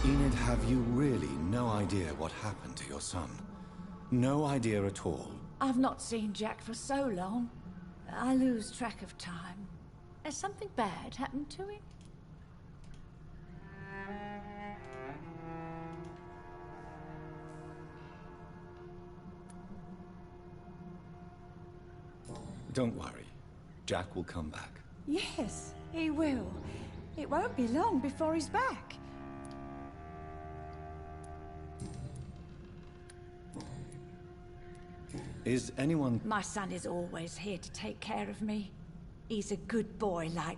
Enid, have you really no idea what happened to your son? No idea at all? I've not seen Jack for so long. I lose track of time. Has something bad happened to him? Don't worry. Jack will come back. Yes, he will. It won't be long before he's back. Is anyone... My son is always here to take care of me. He's a good boy, like...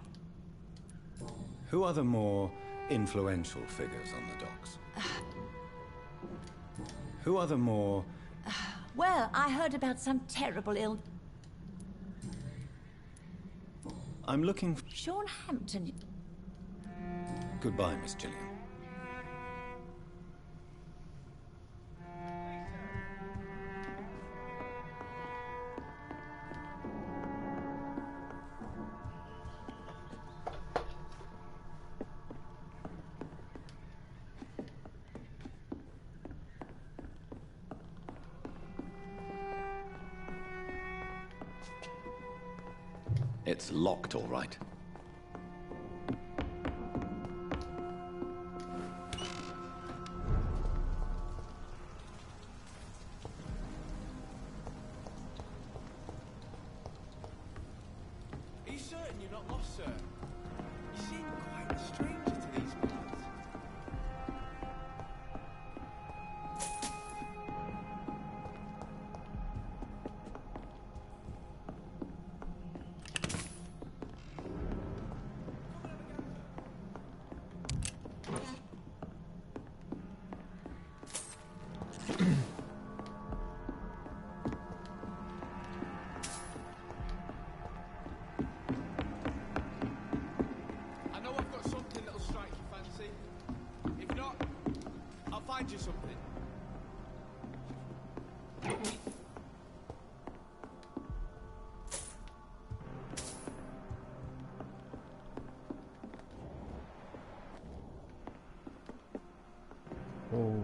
Who are the more influential figures on the docks? Who are the more... Well, I heard about some terrible ill... I'm looking for... Sean Hampton. Goodbye, Miss Gillian. It's locked, all right. Are you certain you're not lost, sir? You seem quite a stranger to these parts. I know I've got something that'll strike your fancy. If not, I'll find you something. 오.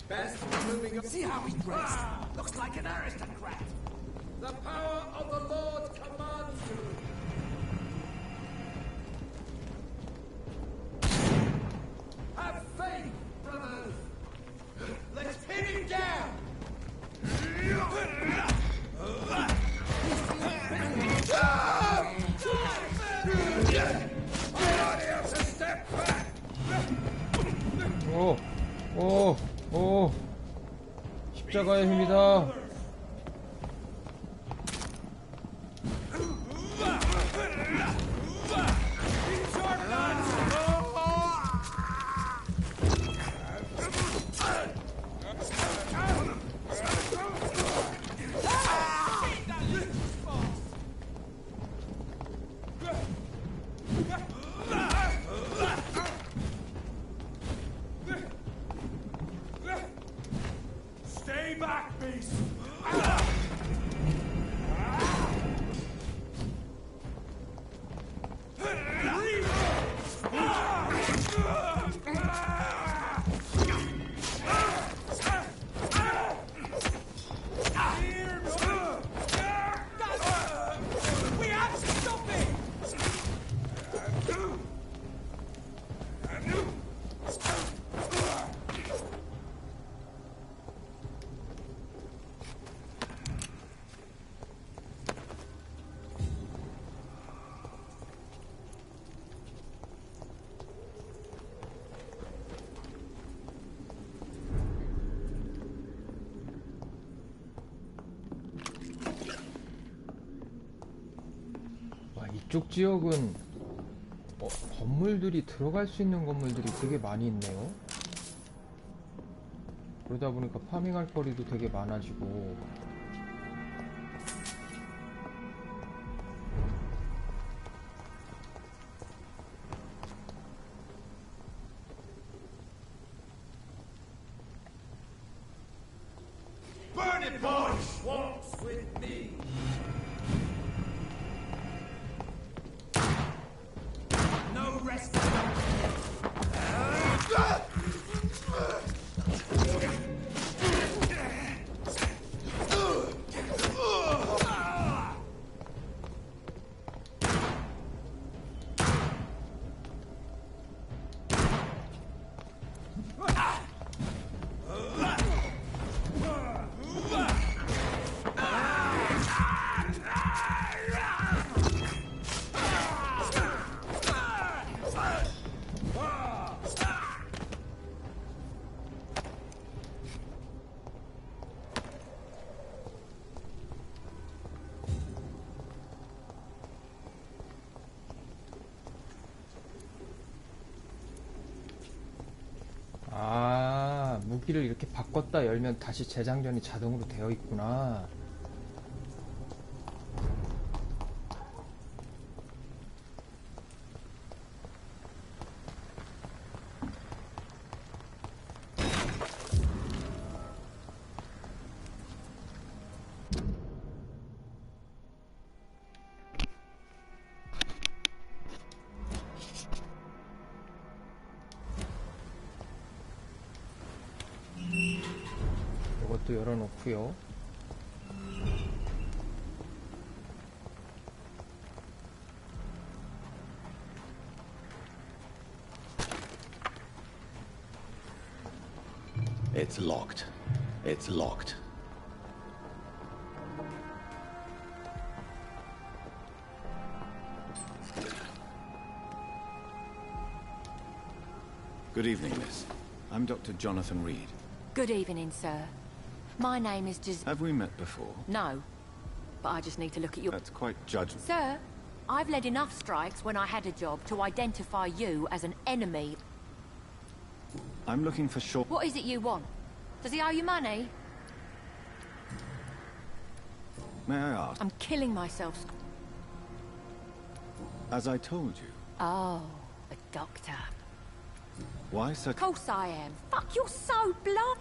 Best moving up. See how he dressed. Looks like an aristocrat. The power of the Lord commands you. Have faith, brothers. Let's pin him down. Everybody else a step back. 오. 오. 오. 십자가의 힘이다. 이쪽 지역은 건물들이 들어갈 수 있는 건물들이 되게 많이 있네요. 그러다 보니까 파밍할 거리도 되게 많아지고. Burning boys walks with me. No rest. 무기를 이렇게 바꿨다 열면 다시 재장전이 자동으로 되어 있구나. 이것도 열어놓고요. It's locked. It's locked. Good evening, miss. I'm Dr. Jonathan Reed. Good evening, sir. My name is Have we met before? No, but I just need to look at your... That's quite judgmental. Sir, I've led enough strikes when I had a job to identify you as an enemy. I'm looking for short... What is it you want? Does he owe you money? May I ask? I'm killing myself. As I told you, Oh, a doctor. why such... Of course I am. Fuck, you're so blunt.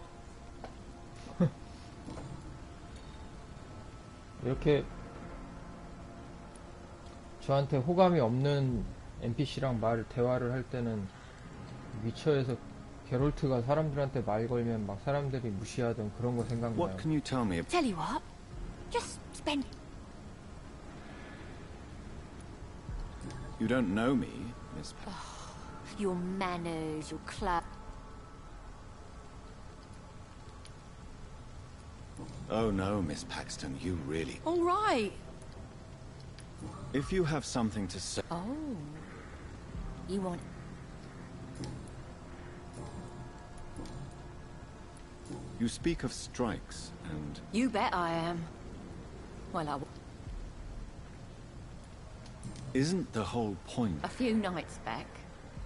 이렇게 저한테 호감이 없는 NPC랑 대화를 할 때는 위쳐에서 게롤트가 사람들한테 말 걸면 막 사람들이 무시하던 그런 거 생각나요. What can you tell me? Tell you what, just spend... You don't know me, Miss... Your manners, your club... Oh no, Miss Paxton, you really... All right. If you have something to say... Oh. You want... You speak of strikes, and... You bet I am. Well, Isn't the whole point... a few nights back,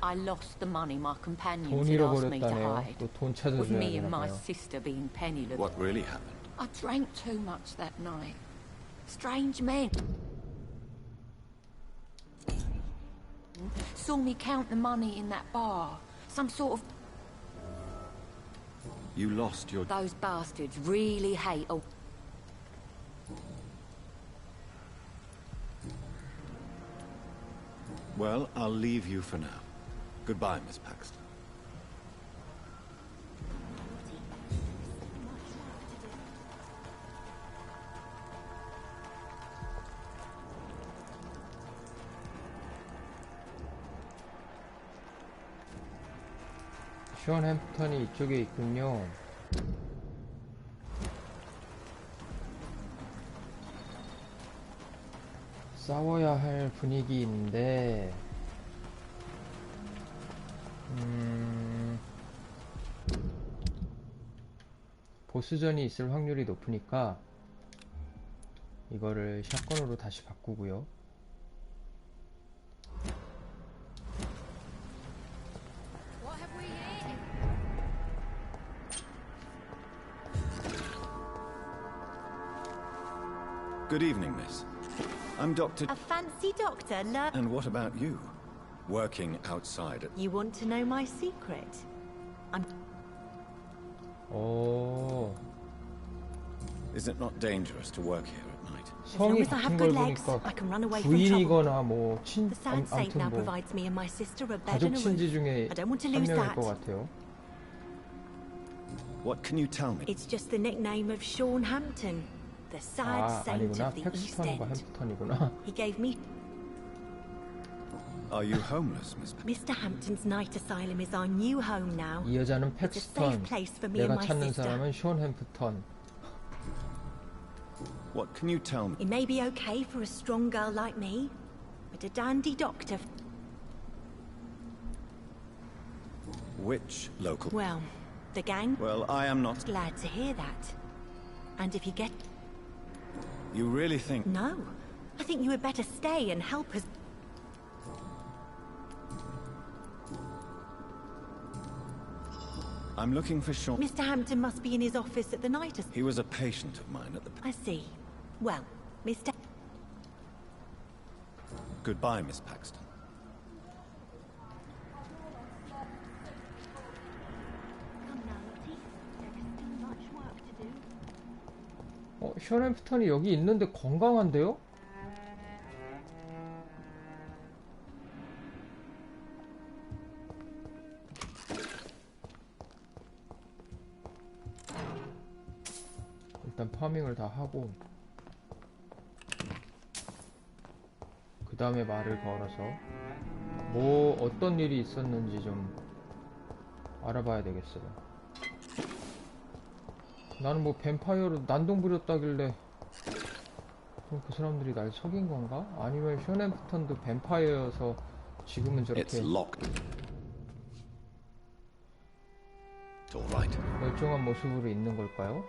I lost the money my companions 돈 had asked me to 잃어버렸다네요. hide. 또 돈 With 찾아줘야 me and my 되나봐요. sister being penniless. What really happened? I drank too much that night. Strange men saw me count the money in that bar. Some sort of... You lost your... Those bastards really hate... Oh, Well, I'll leave you for now. Goodbye, Miss Paxton. 션 햄프턴이 이쪽에 있군요. 싸워야 할 분위기인데 보스전이 있을 확률이 높으니까 이거를 샷건으로 다시 바꾸고요. Good evening, miss. I'm Dr. A fancy doctor, And what about you? Working outside at... You want to know my secret? I'm... 오, Is it not dangerous to work here at night? 성이 as I have 같은 걸 good legs, 보니까 I can run away from trouble. 부인이거나 뭐 The sad saint 아무튼 now 뭐 provides me and my sister a bed 가족 and a 친지 roof. 중에 I don't want to 한 lose 명일 that. 것 같아요. What can you tell me? It's just the nickname of Sean Hampton, the sad 아, saint 아니구나. of the East 팩스턴과 End. 햄프턴이구나. He gave me... Are you homeless, Miss... Mr. Hampton's night asylum is our new home now. 이 여자는 It's a safe 팩스턴, place for me 내가 and my 찾는 sister. 사람은 숀 햄프턴. What can you tell me? It may be okay for a strong girl like me, but a dandy doctor... Which local... Well, the gang... Well, I am not... Glad to hear that. And if you get... You really think... No. I think you had better stay and help us... I'm looking for Sean... Mr. Hampton must be in his office at the night as... He was a patient of mine at the... I see. Well, Mr... Goodbye, Miss Paxton. Come now, Lottie. There is still much work to do. 숀 햄프턴이 여기 있는데 건강한데요? 일단 파밍을 다 하고 그 다음에 말을 걸어서 뭐 어떤 일이 있었는지 좀 알아봐야 되겠어요. 나는 뭐 뱀파이어로 난동 부렸다길래 그럼 그 사람들이 날 속인 건가? 아니면 숀 햄프턴도 뱀파이어여서 지금은 저렇게 It's locked. It's all right. 멀쩡한 모습으로 있는 걸까요?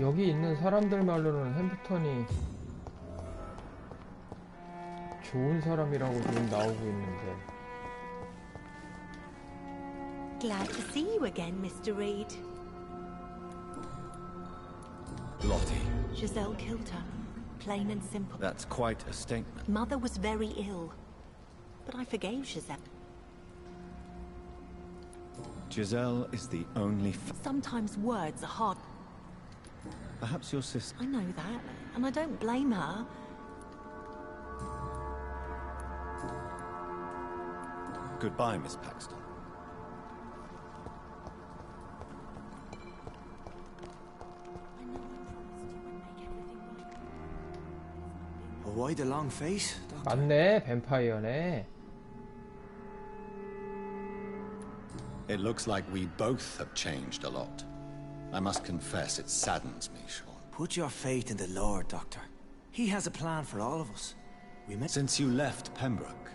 여기 있는 사람들 말로는 햄프턴이 좋은 사람이라고 지금 나오고 있는데 Glad to see you again, Mr. Reed. Lottie, Giselle killed her. Plain and simple. that's quite a statement. Mother was very ill. But I forgave Giselle. Giselle is the only... Sometimes words are hard. Perhaps your sister... I know that, and I don't blame her. Goodbye, Miss Paxton. I know I promised you would make everything right. Why the long face, Doctor? 맞네, 뱀파이어네. It looks like we both have changed a lot. I must confess, it saddens me, Sean. Put your faith in the Lord, Doctor. He has a plan for all of us. We may Since you left Pembroke,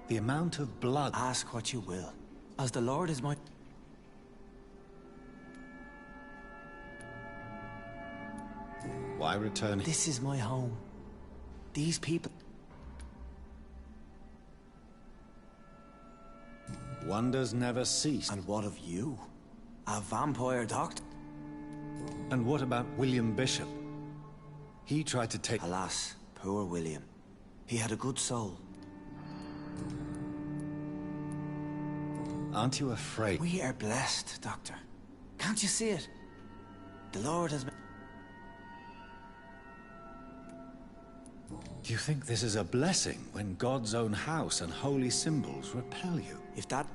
the amount of blood... ask what you will. As the Lord is my... Why return... This is my home. These people... Wonders never cease. And what of you? A vampire doctor? And what about William Bishop? He tried to take... Alas, poor William. He had a good soul. Aren't you afraid? We are blessed, Doctor. Can't you see it? The Lord has been... Do you think this is a blessing when God's own house and holy symbols repel you? If that...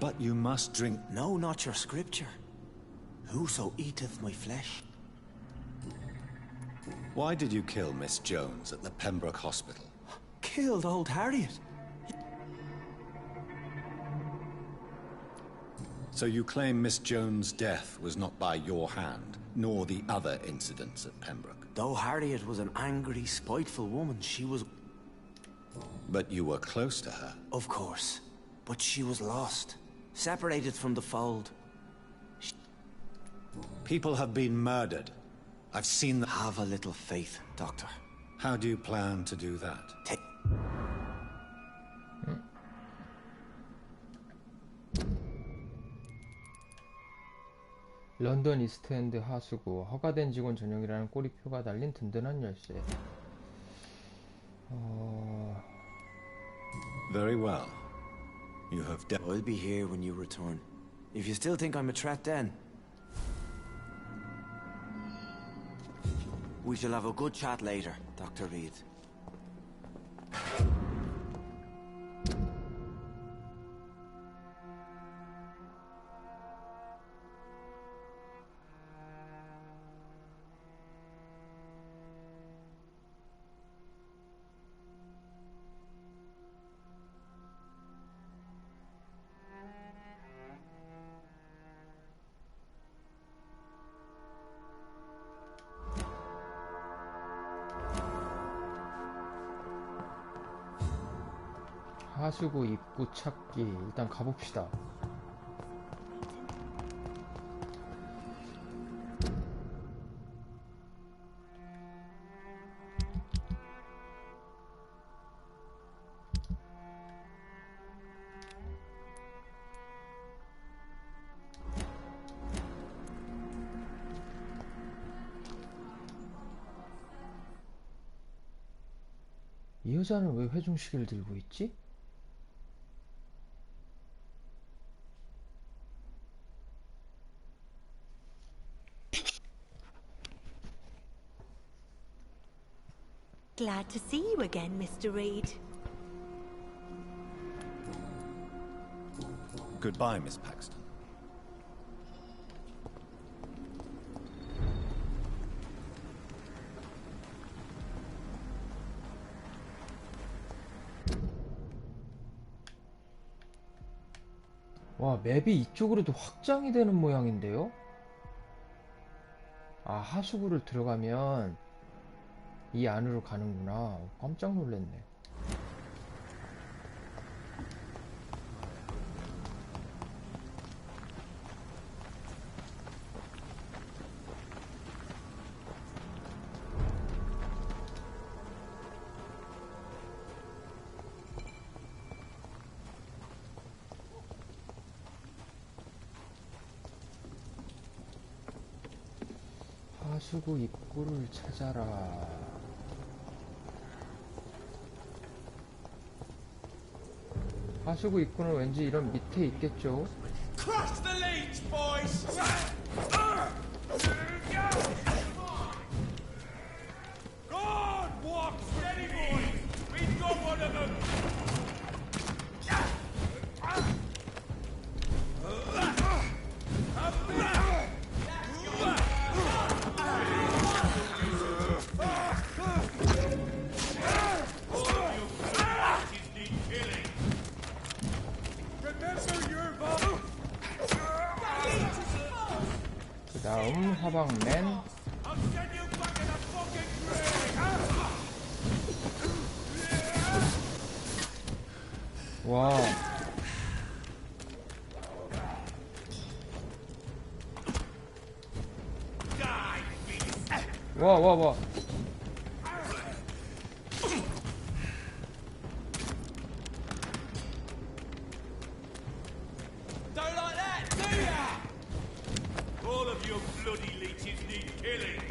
But you must drink... No, not your scripture. Whoso eateth my flesh. Why did you kill Miss Jones at the Pembroke Hospital? Killed old Harriet. So you claim Miss Jones' death was not by your hand, nor the other incidents at Pembroke? Though Harriet was an angry, spiteful woman, she was... But you were close to her. Of course. But she was lost. Separated from the fold. People have been murdered. I've seen them. Have a little faith, Doctor. How do you plan to do that? 런던 이스트엔드 하수구 허가된 직원 전용이라는 꼬리표가 달린 든든한 열쇠. Very well. You have I'll be here when you return. If you still think I'm a threat then, we shall have a good chat later, Dr. Reed. 하수구 입구 찾기. 일단 가봅시다. 이 여자는 왜 회중식을 들고 있지? Glad to see you again, Mr. Reed. Goodbye, Miss Paxton. 와, 맵이 이쪽으로도 확장이 되는 모양인데요? 아, 하수구를 들어가면 이 안으로 가는구나. 깜짝 놀랐네. 하수구 입구를 찾아라. 하수구 입구는 왠지 이런 밑에 있겠죠? Crush the leech, boys! God, walk steady, boys! We've got one of them! 그 다음 화방맨. 와. 와. Don't like that, do ya? All of your bloody leeches need killing.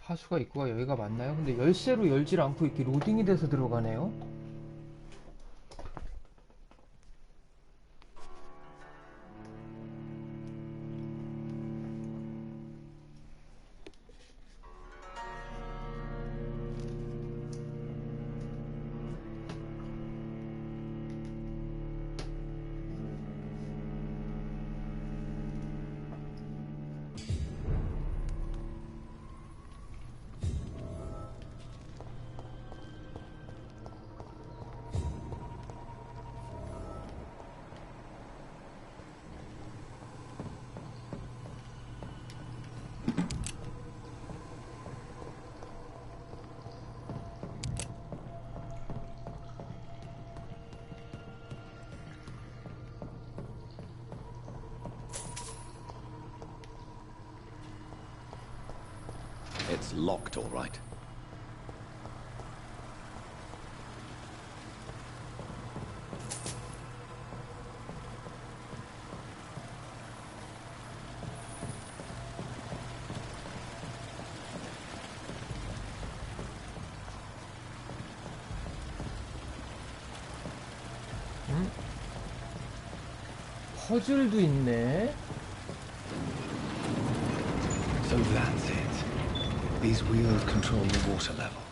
하수가 입구가 여기가 맞나요? 근데 열쇠로 열질 않고 이렇게 로딩이 돼서 들어가네요. It's locked, all right. 퍼즐도 있네. So that's it. These wheels control the water level.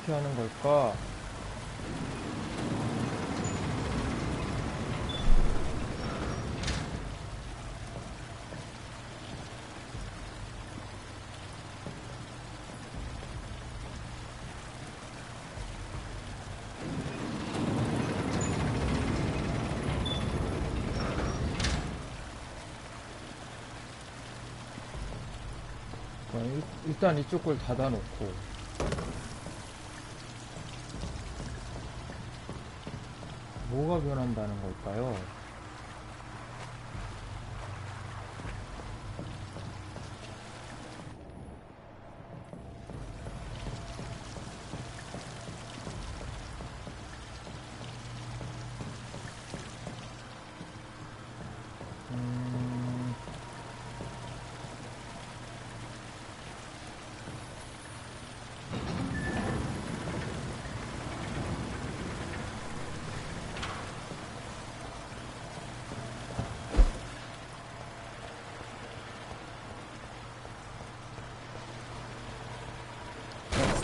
어떻게 하는 걸까? 일단 이쪽 걸 닫아놓고 뭐가 변한다는 걸까요?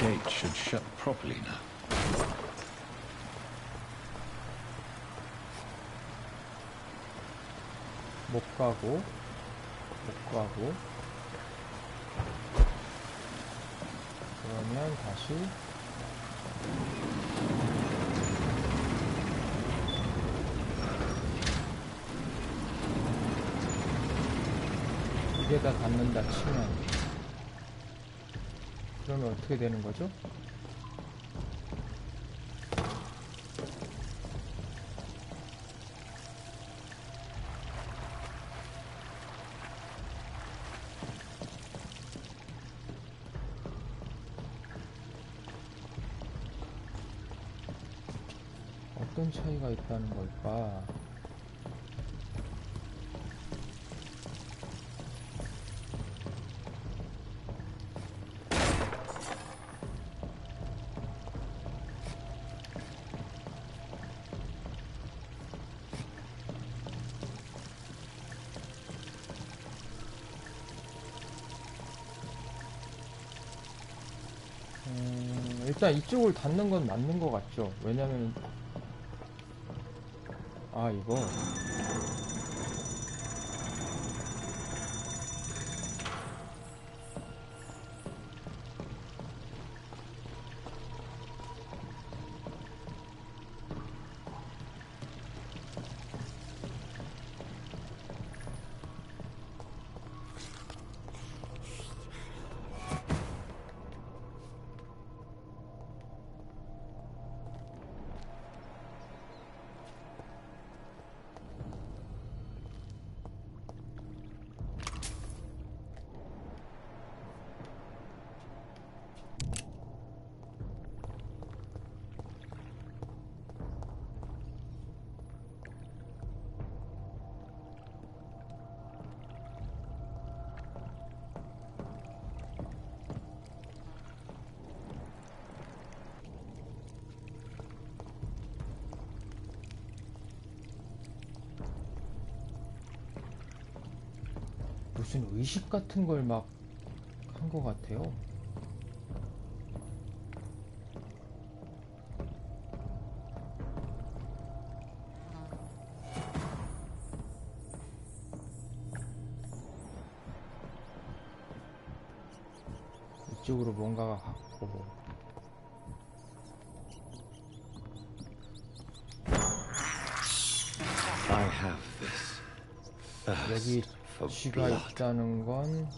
Gate should shut properly now. 못 가고 그러면 다시 이게 다 닿는다 치면 그러면 어떻게 되는 거죠? 어떤 차이가 있다는 걸까? 일단 이쪽을 닫는 건 맞는 것 같죠. 왜냐면 이거 무슨 의식 같은 걸 막 한 것 같아요. 이쪽으로 뭔가가 갔고 I have this. 여기 쥐가 있다는 건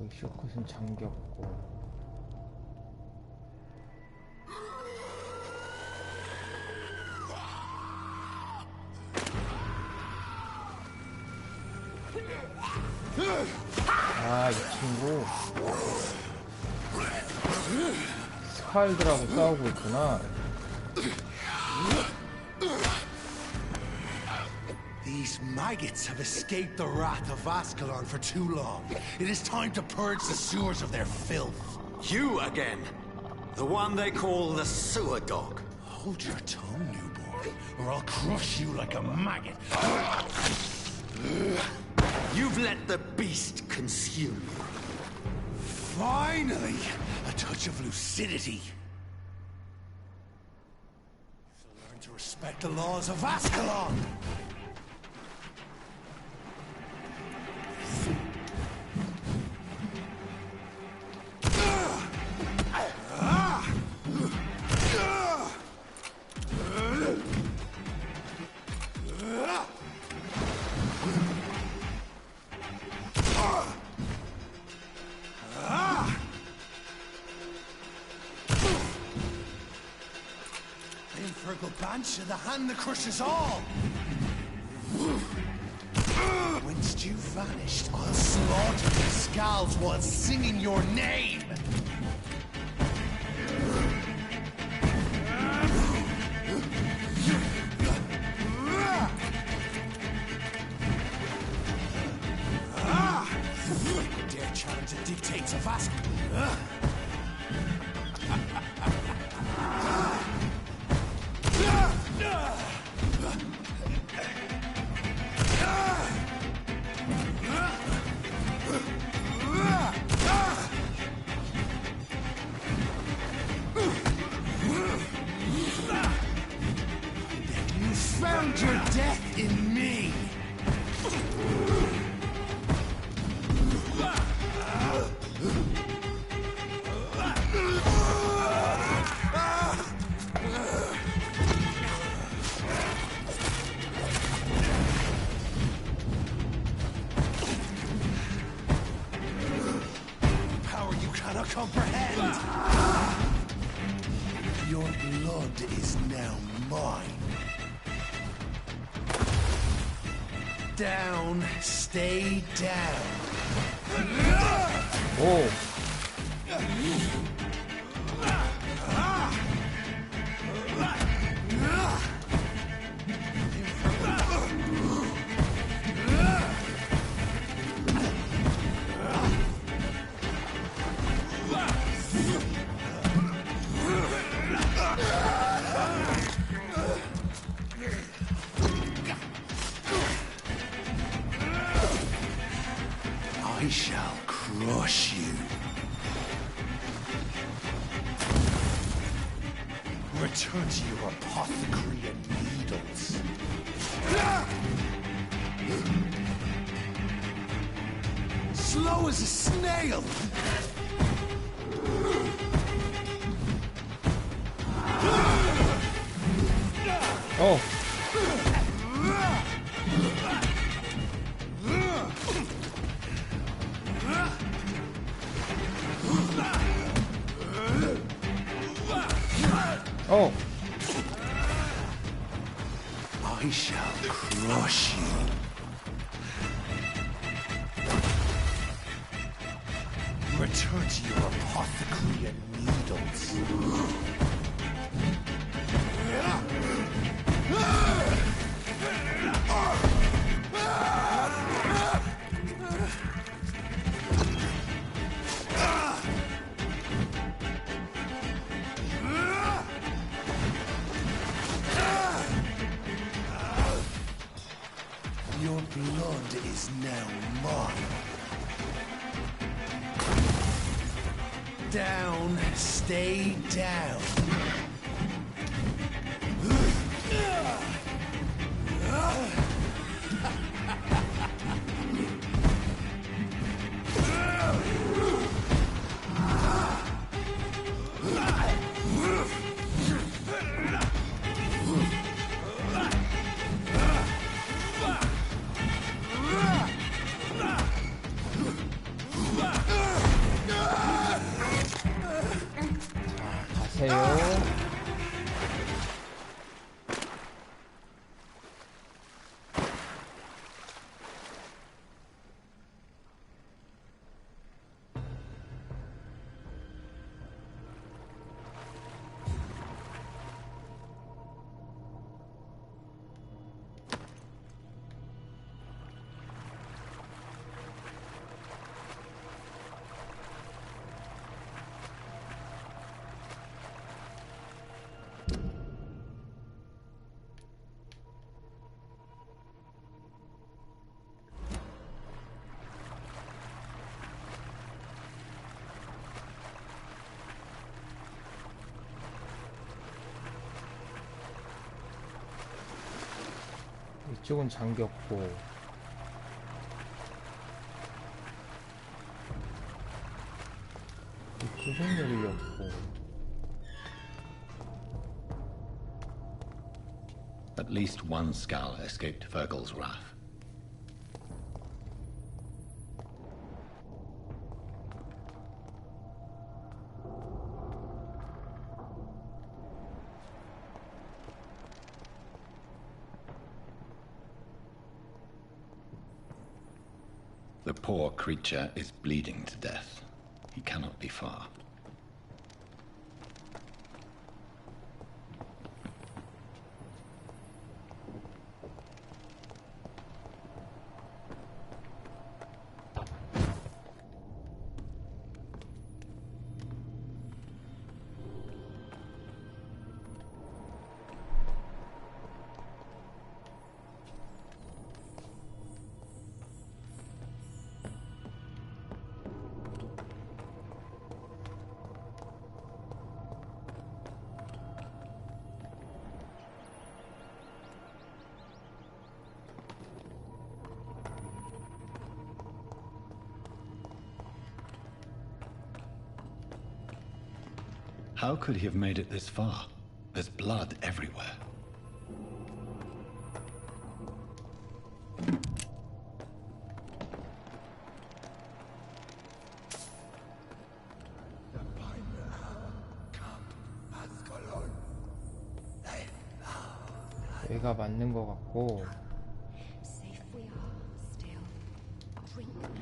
여기 쇼컷은 잠겼고 이 친구 스칼들하고 싸우고 있구나. These maggots have escaped the wrath of Ascalon for too long. It is time to purge the sewers of their filth. You again? The one they call the sewer dog? Hold your tongue, new boy, or I'll crush you like a maggot. You've let the beast consume you. Finally, a touch of lucidity. So learn to respect the laws of Ascalon. Banshee, the hand that crushes all! Whence you vanished, I'll slaughter your scalps while singing your name! Dare challenge the dictates of Ascalon? You found your death in me! Power you cannot comprehend! Your blood is now mine. Down, stay down. 오 I shall crush you. Return to your apothecary and needles. Slow as a snail. Oh. Oh. I shall crush you. Return to your apothecary and needles. Your blood is now mine. Down, stay down. 가세요. 이쪽은 잠겼고 이쪽은 열렸고. At least one skull escaped Virgil's wrath. The poor creature is bleeding to death. He cannot be far. How could he have made it this far? There's blood everywhere. 얘가 맞는 것 같고. Safe we are, still. Drink now.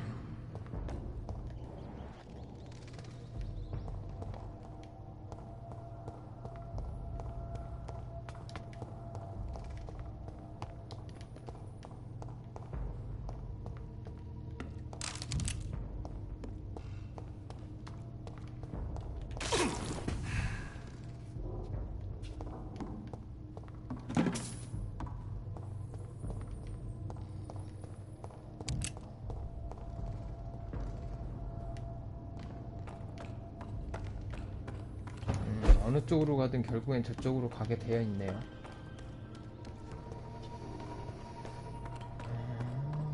어느 쪽으로 가든 결국엔 저쪽으로 가게 되어 있네요.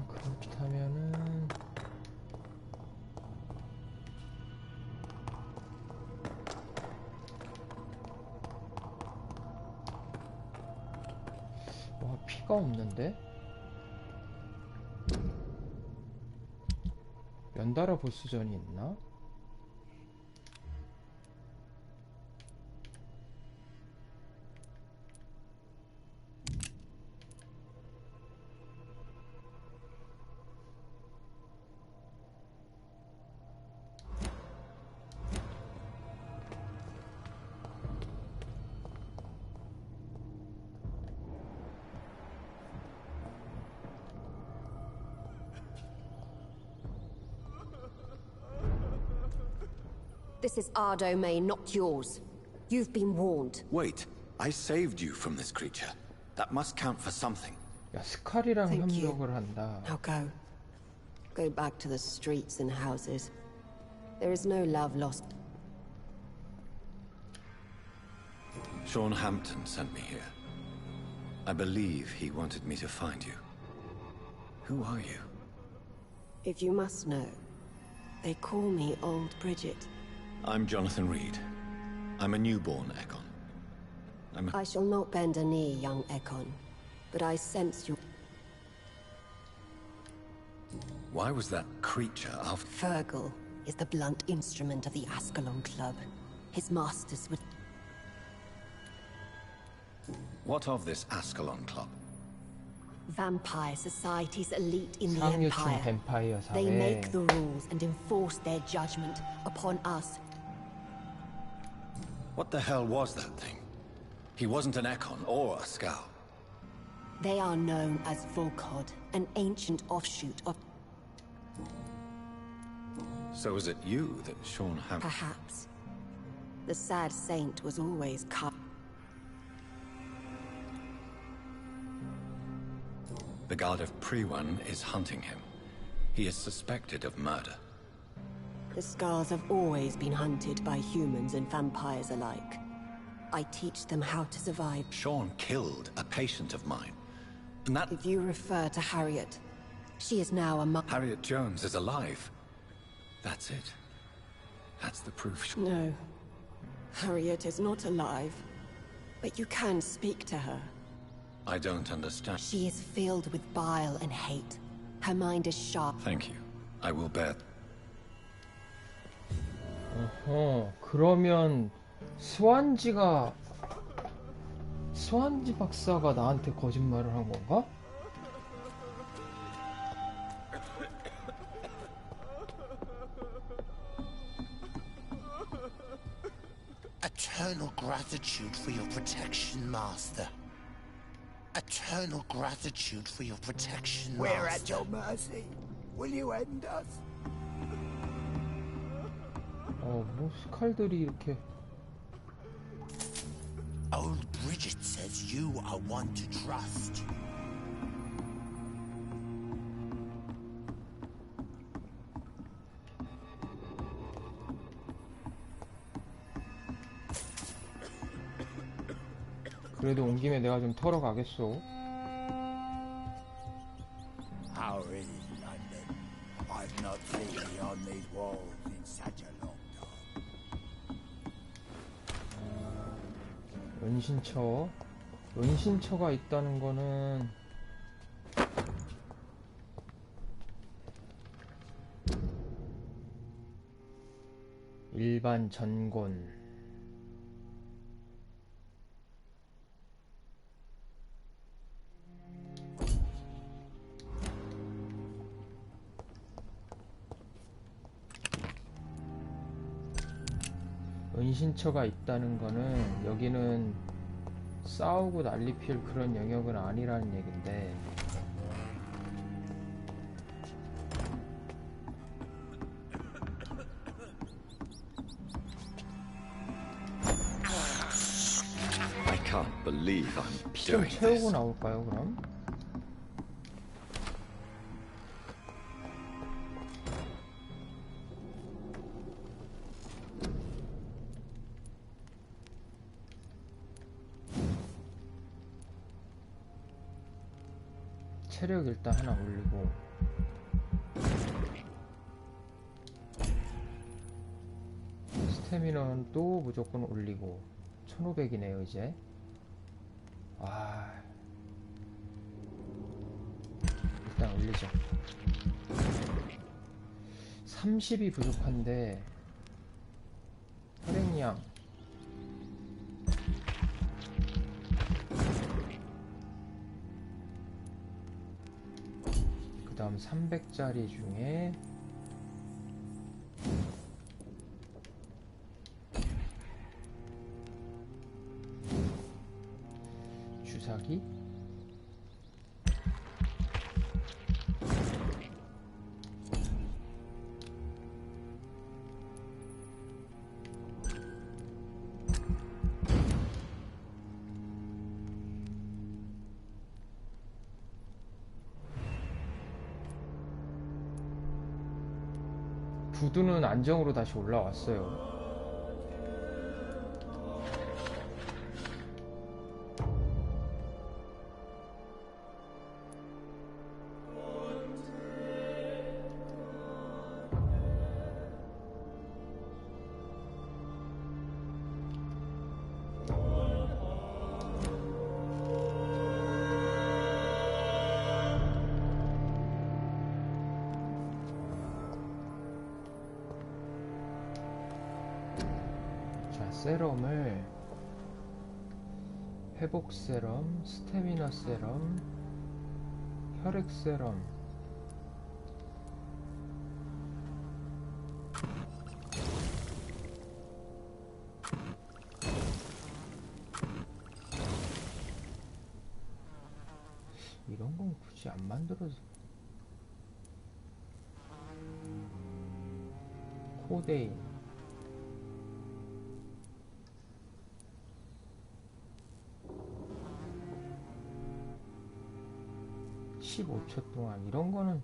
그렇다면은 와, 피가 없는데? 연달아 보스전이 있나? This is our domain, not yours. You've been warned. Wait, I saved you from this creature. That must count for something. 야, 스칼이랑 Thank you. 협력을 한다. Now go. Go back to the streets and houses. There is no love lost. Sean Hampton sent me here. I believe he wanted me to find you. Who are you? If you must know, they call me Old Bridget. I'm Jonathan Reed. I'm a newborn Ekon. I shall not bend a knee, young Ekon, but I sense you. Why was that creature after... Fergal is the blunt instrument of the Ascalon Club. His masters would... What of this Ascalon Club? Vampire Society's elite in the 상류층 Empire. 뱀파이어 They 사회. make the rules and enforce their judgment upon us. What the hell was that thing? He wasn't an Ekon or a Scout. They are known as Volkod, an ancient offshoot of... So was it you that Sean Hampton... Perhaps. The sad saint was always cut. The guard of Prewan is hunting him. He is suspected of murder. The Scars have always been hunted by humans and vampires alike. I teach them how to survive. Sean killed a patient of mine. And that... If you refer to Harriet, she is now a Harriet Jones is alive. That's it. That's the proof. No. Harriet is not alive. But you can speak to her. I don't understand. She is filled with bile and hate. Her mind is sharp. Thank you. I will bear... 그러면 스완지 박사가 나한테 거짓말을 한 건가? Eternal gratitude for your protection, Master. Eternal gratitude for your protection, Master. We're at your mercy. Will you end us? 뭐 스칼들이 이렇게 Old Bridget says you are one to trust. 그래도 온 김에 내가 좀 털어가겠소. How is London? I've not seen beyond these walls in such a long time. 은신처가 있다는 거는 일반 전권. 은신처가 있다는 거는 여기는 싸우고 난리 필 그런 영역은 아니라는 얘긴데 I can't believe I'm 피 좀 doing 채우고 this. 나올까요 그럼? 체력 일단 하나 올리고 스태미너는 또 무조건 올리고 1500이네요 이제. 일단 올리죠. 30이 부족한데 혈액량 그 다음 300짜리 중에 주사기 구두는 안정으로 다시 올라왔어요. 세럼을 회복 세럼, 스태미너 세럼, 혈액 세럼 이런 건 굳이 안 만들어서 코데인 15초 동안 이런 거는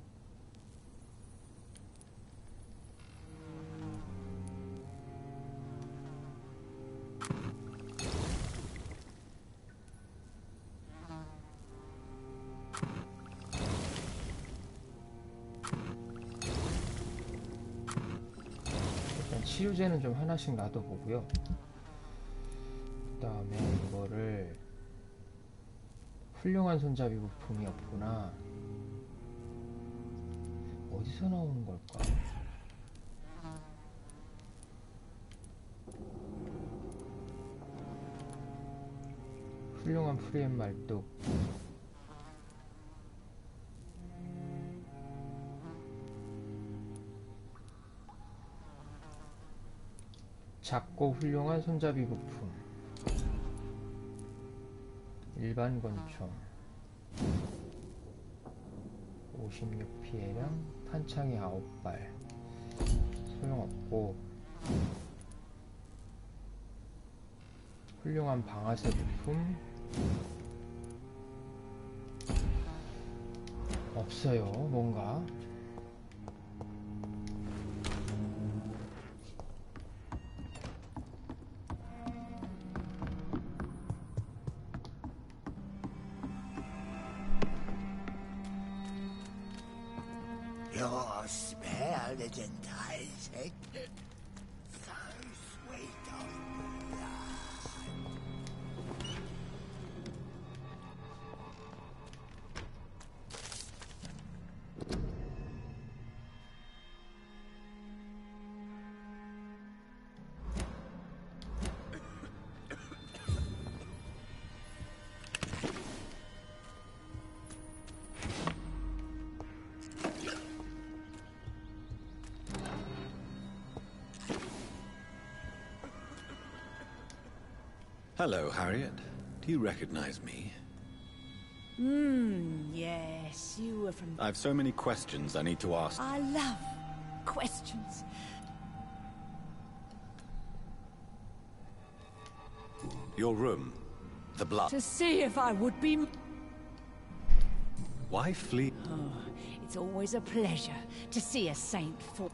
일단 치유제는 좀 하나씩 놔둬보고요. 그 다음에 이거를 훌륭한 손잡이 부품이 없구나. 어디서 나오는 걸까? 훌륭한 프리엠 말뚝 작고 훌륭한 손잡이 부품 일반 권총 56 피해량 탄창이 9발 소용없고 훌륭한 방아쇠 부품 없어요. 뭔가 You're spared and enticing. So sweet of blood. Hello, Harriet. Do you recognize me? Yes, you were from... I've so many questions I need to ask. I love questions. Your room. The blood. To see if I would be... Why flee? Oh, it's always a pleasure to see a saint fall.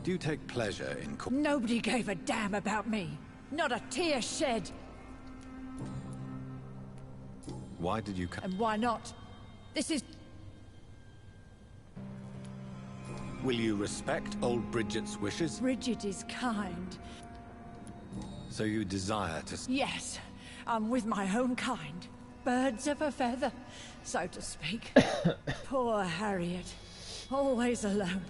Do you take pleasure in... Nobody gave a damn about me. Not a tear shed. Why did you come? And why not? This is... Will you respect old Bridget's wishes? Bridget is kind. So you desire to... Yes, I'm with my own kind. Birds of a feather, so to speak. Poor Harriet. Always alone.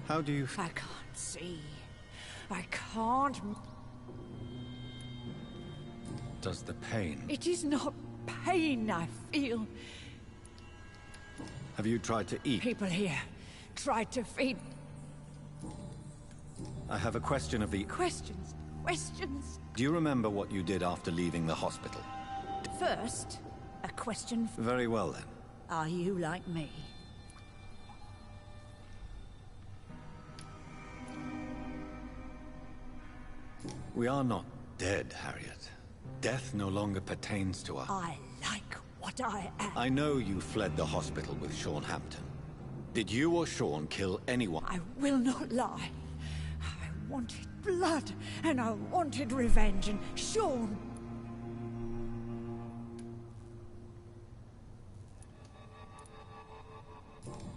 How do you... I can't see. I can't... Does the pain... It is not pain I feel. Have you tried to eat? People here tried to feed... I have a question of the... Questions. Questions. Do you remember what you did after leaving the hospital? First, a question... Very well then. Are you like me? We are not dead, Harriet. Death no longer pertains to us. I like what I am. I know you fled the hospital with Sean Hampton. Did you or Sean kill anyone? I will not lie. I wanted blood, and I wanted revenge, and Sean...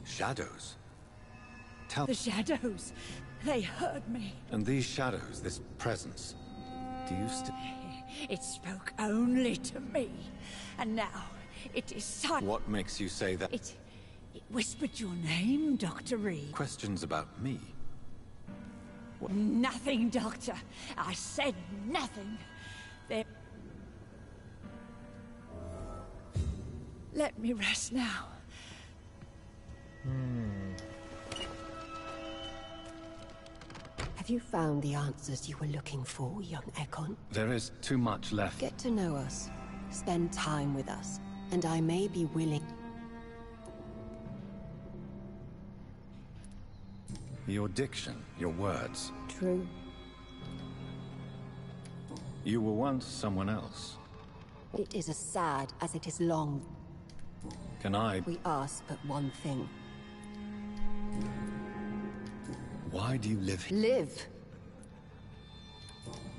Shadows? Tell... The shadows. They heard me. And these shadows, this presence, do you still... It spoke only to me. And now, it is silent. What makes you say that? It whispered your name, Dr. Reed. Questions about me? Nothing, Doctor. I said nothing. There... Let me rest now. Have you found the answers you were looking for, young Ekon? There is too much left. Get to know us. Spend time with us. And I may be willing... Your diction, your words. True. You were once someone else. It is as sad as it is long. Can I... We ask but one thing. Why do you live here? Live!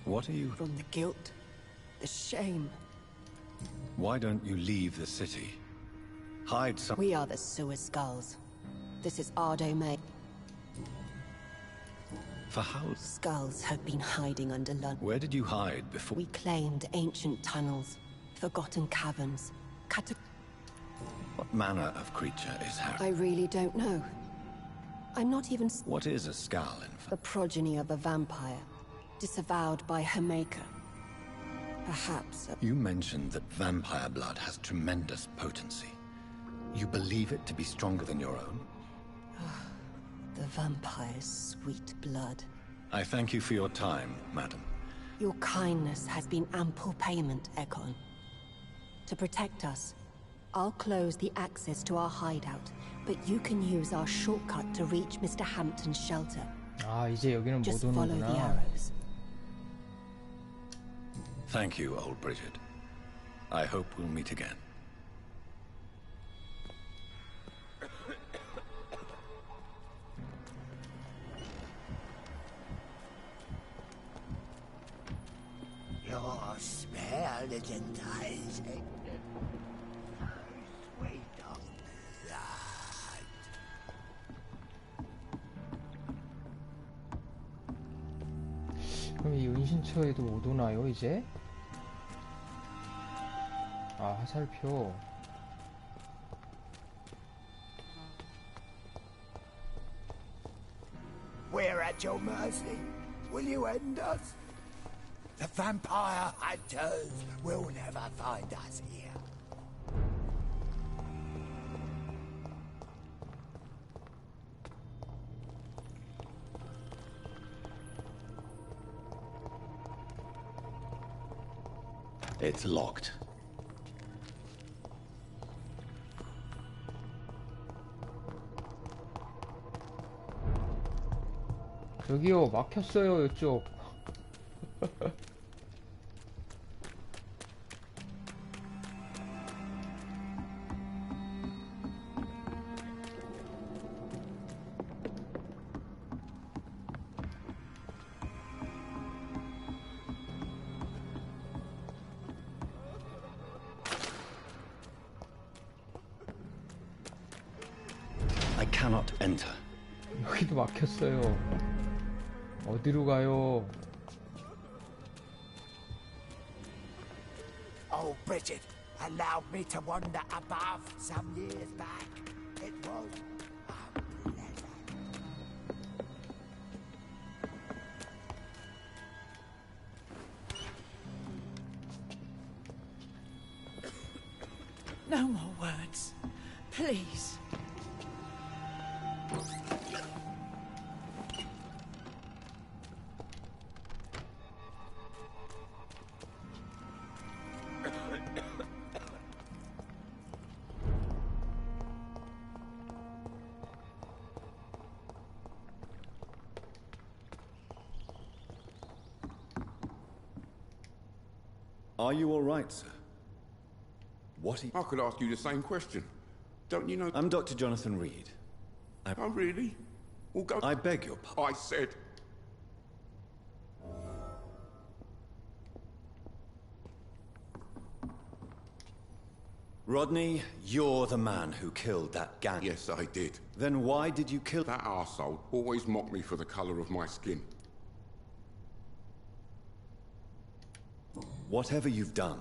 What are you... From the guilt, the shame. Why don't you leave the city? Hide some... We are the Sewer Skulls. This is our domain. For how... Skulls have been hiding under London. Where did you hide before... We claimed ancient tunnels, forgotten caverns, What manner of creature is Harry? I really don't know. I'm not even... What is a skull, in fact? The progeny of a vampire, disavowed by her maker. Perhaps a... You mentioned that vampire blood has tremendous potency. You believe it to be stronger than your own? The vampire's sweet blood. I thank you for your time, madam. Your kindness has been ample payment, Ekon. To protect us, I'll close the access to our hideout, but you can use our shortcut to reach Mr. Hampton's shelter. 아, 이제 여기는 못 Just follow the 오는구나. arrows. Thank you, old Bridget. I hope we'll meet again. Your smell is enticing. Sweet of blood. 그럼 이 은신처에도 못 오나요, 이제? 아, 화살표. We're at your mercy. Will you end us? The vampire hunters will never find us here. It's locked. 저기요, 막혔어요, 이쪽. cannot enter. 여기도 막혔어요. 어디로 가요? Oh, Bridget allowed me to wander above some years back. It was a pleasure. No more words. Please. Are you all right, sir? What I could ask you the same question. Don't you know... I'm Dr. Jonathan Reed. Oh, really? Well, go... I beg your pardon. I said... Rodney, you're the man who killed that gang. Yes, I did. Then why did you kill... That arsehole always mocked me for the colour of my skin. Whatever you've done,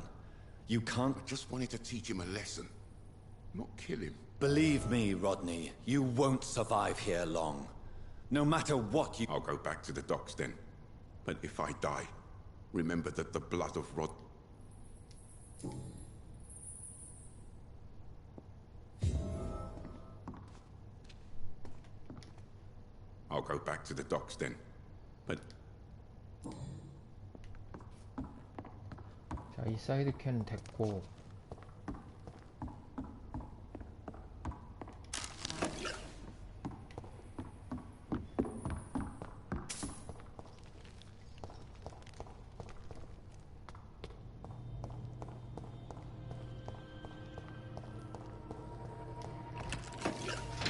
you can't... I just wanted to teach him a lesson. Not kill him. Believe me, Rodney, you won't survive here long. No matter what you... I'll go back to the docks then. But if I die, remember that the blood of Rod... I'll go back to the docks then. But... 자, 이 사이드 캔 됐고.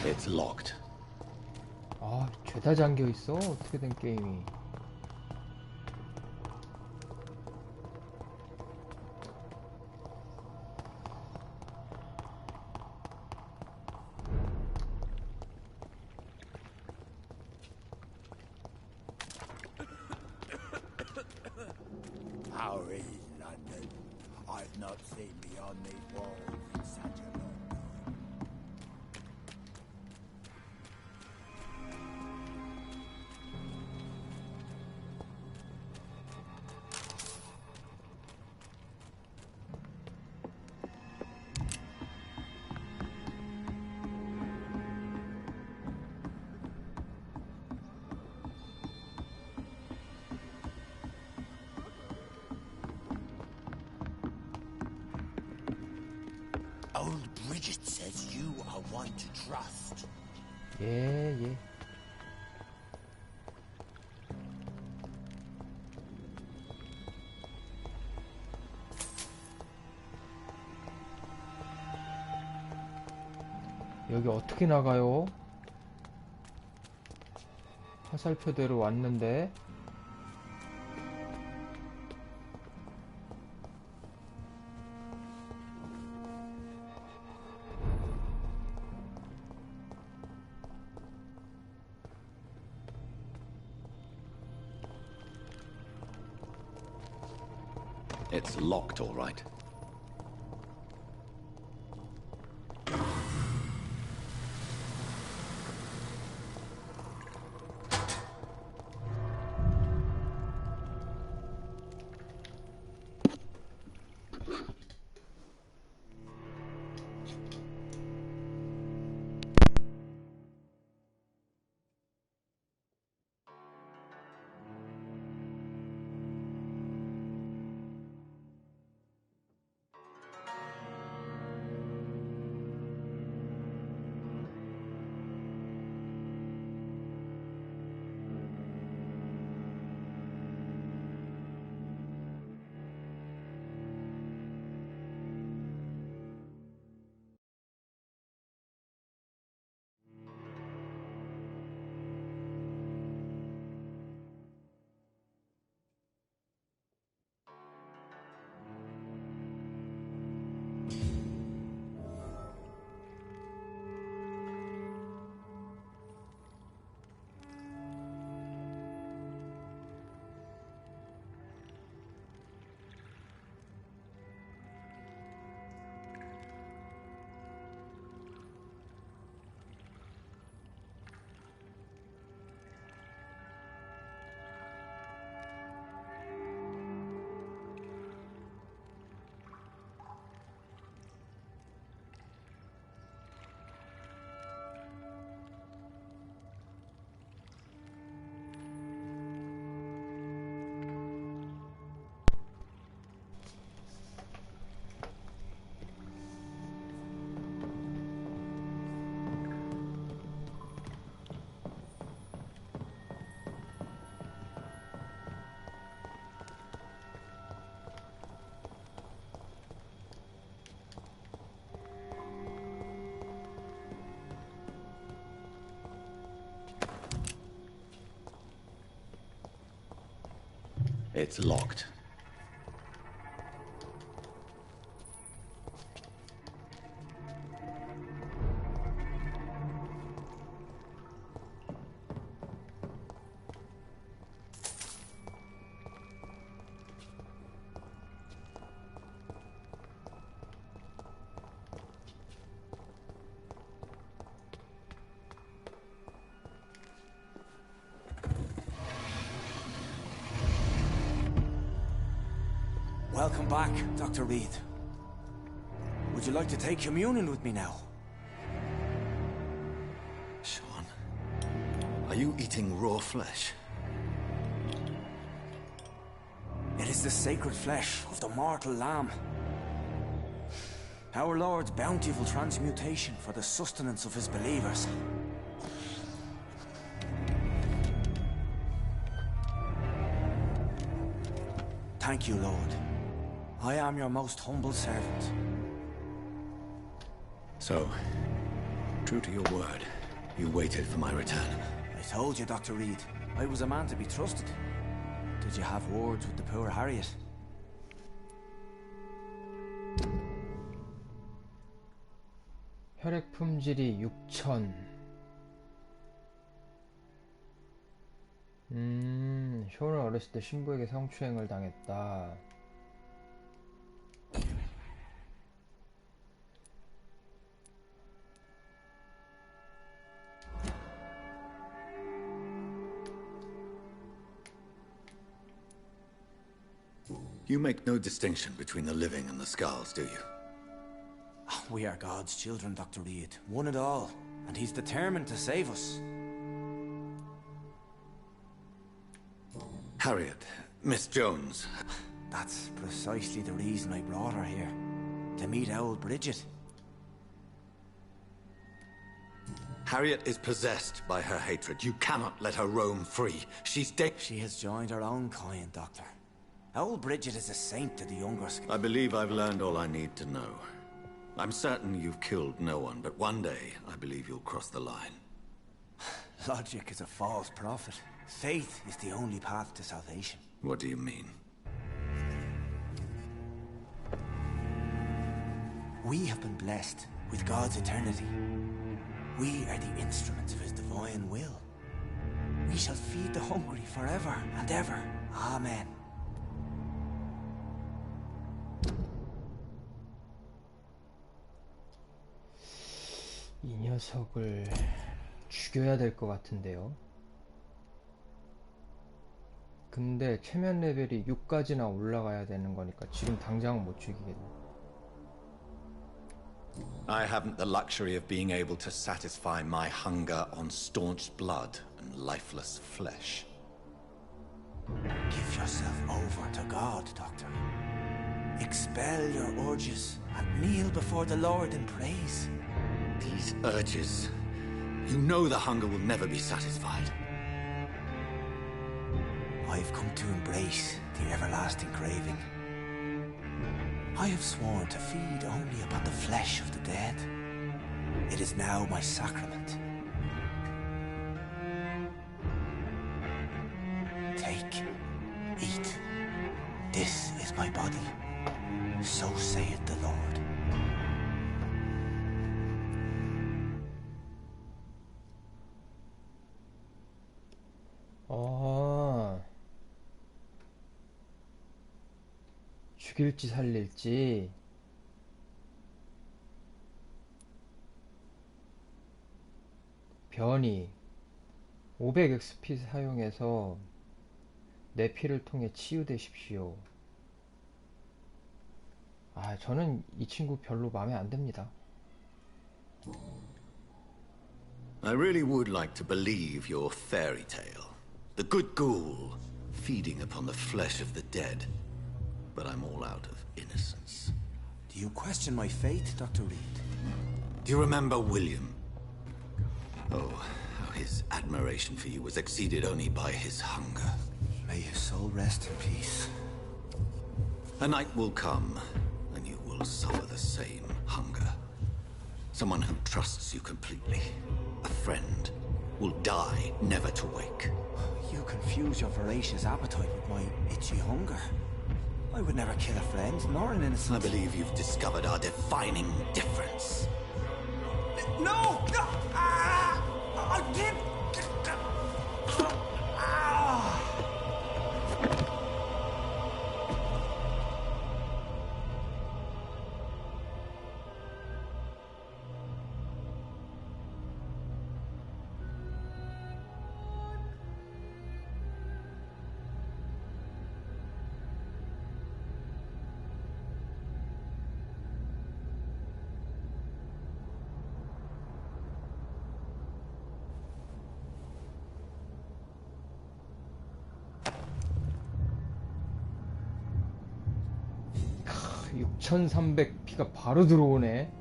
It's locked. 아, 죄다 잠겨 있어. 어떻게 된 게임이. How is London? I've not seen beyond these walls in such a long time. Old Bridget says you are one to trust. 예, 예. 여기 어떻게 나가요? 화살표대로 왔는데. It's locked, all right. It's locked. Welcome back, Dr. Reed. Would you like to take communion with me now? Sean, are you eating raw flesh? It is the sacred flesh of the mortal lamb. Our Lord's bountiful transmutation for the sustenance of his believers. Thank you, Lord. I am your most humble servant. So, true to your word, you waited for my return. I told you, Dr. Reed, I was a man to be trusted. Did you have words with the poor Harriet? 혈액 품질이 6000. 쇼는 어렸을 때 신부에게 성추행을 당했다. You make no distinction between the living and the skulls, do you? We are God's children, Dr. Reed. One and all. And he's determined to save us. Harriet, Miss Jones. That's precisely the reason I brought her here. To meet old Bridget. Harriet is possessed by her hatred. You cannot let her roam free. She's dead. She has joined her own kind, Doctor. Old Bridget is a saint to the younger. I believe I've learned all I need to know. I'm certain you've killed no one, but one day I believe you'll cross the line. Logic is a false prophet. Faith is the only path to salvation. What do you mean? We have been blessed with God's eternity. We are the instruments of his divine will. We shall feed the hungry forever and ever. Amen. 이 녀석을 죽여야 될 것 같은데요. 근데 체면 레벨이 6까지나 올라가야 되는 거니까 지금 당장은 못 죽이겠네. I haven't the luxury of being able to satisfy my hunger on staunch blood and lifeless flesh. Give yourself over to God, Doctor. Expel your urges and kneel before the Lord in praise. These urges. You know the hunger will never be satisfied. I've come to embrace the everlasting craving. I have sworn to feed only upon the flesh of the dead. It is now my sacrament. Take, eat. This is my body. So saith the Lord. 죽일지 살릴지. 변이 500XP 사용해서 내 피를 통해 치유되십시오. 아, 저는 이 친구 별로 마음에 안 듭니다. I really would like to believe your fairy tale. The good ghoul feeding upon the flesh of the dead. But I'm all out of innocence. Do you question my faith, Dr. Reed? Do you remember William? Oh, how his admiration for you was exceeded only by his hunger. May his soul rest in peace. A night will come, and you will suffer the same hunger. Someone who trusts you completely. A friend. will die never to wake. You confuse your voracious appetite with my itchy hunger. I would never kill a friend, nor an innocent. I believe you've discovered our defining difference. No! No! Ah! I did! Ah! 크, 6300 피가 바로 들어오네.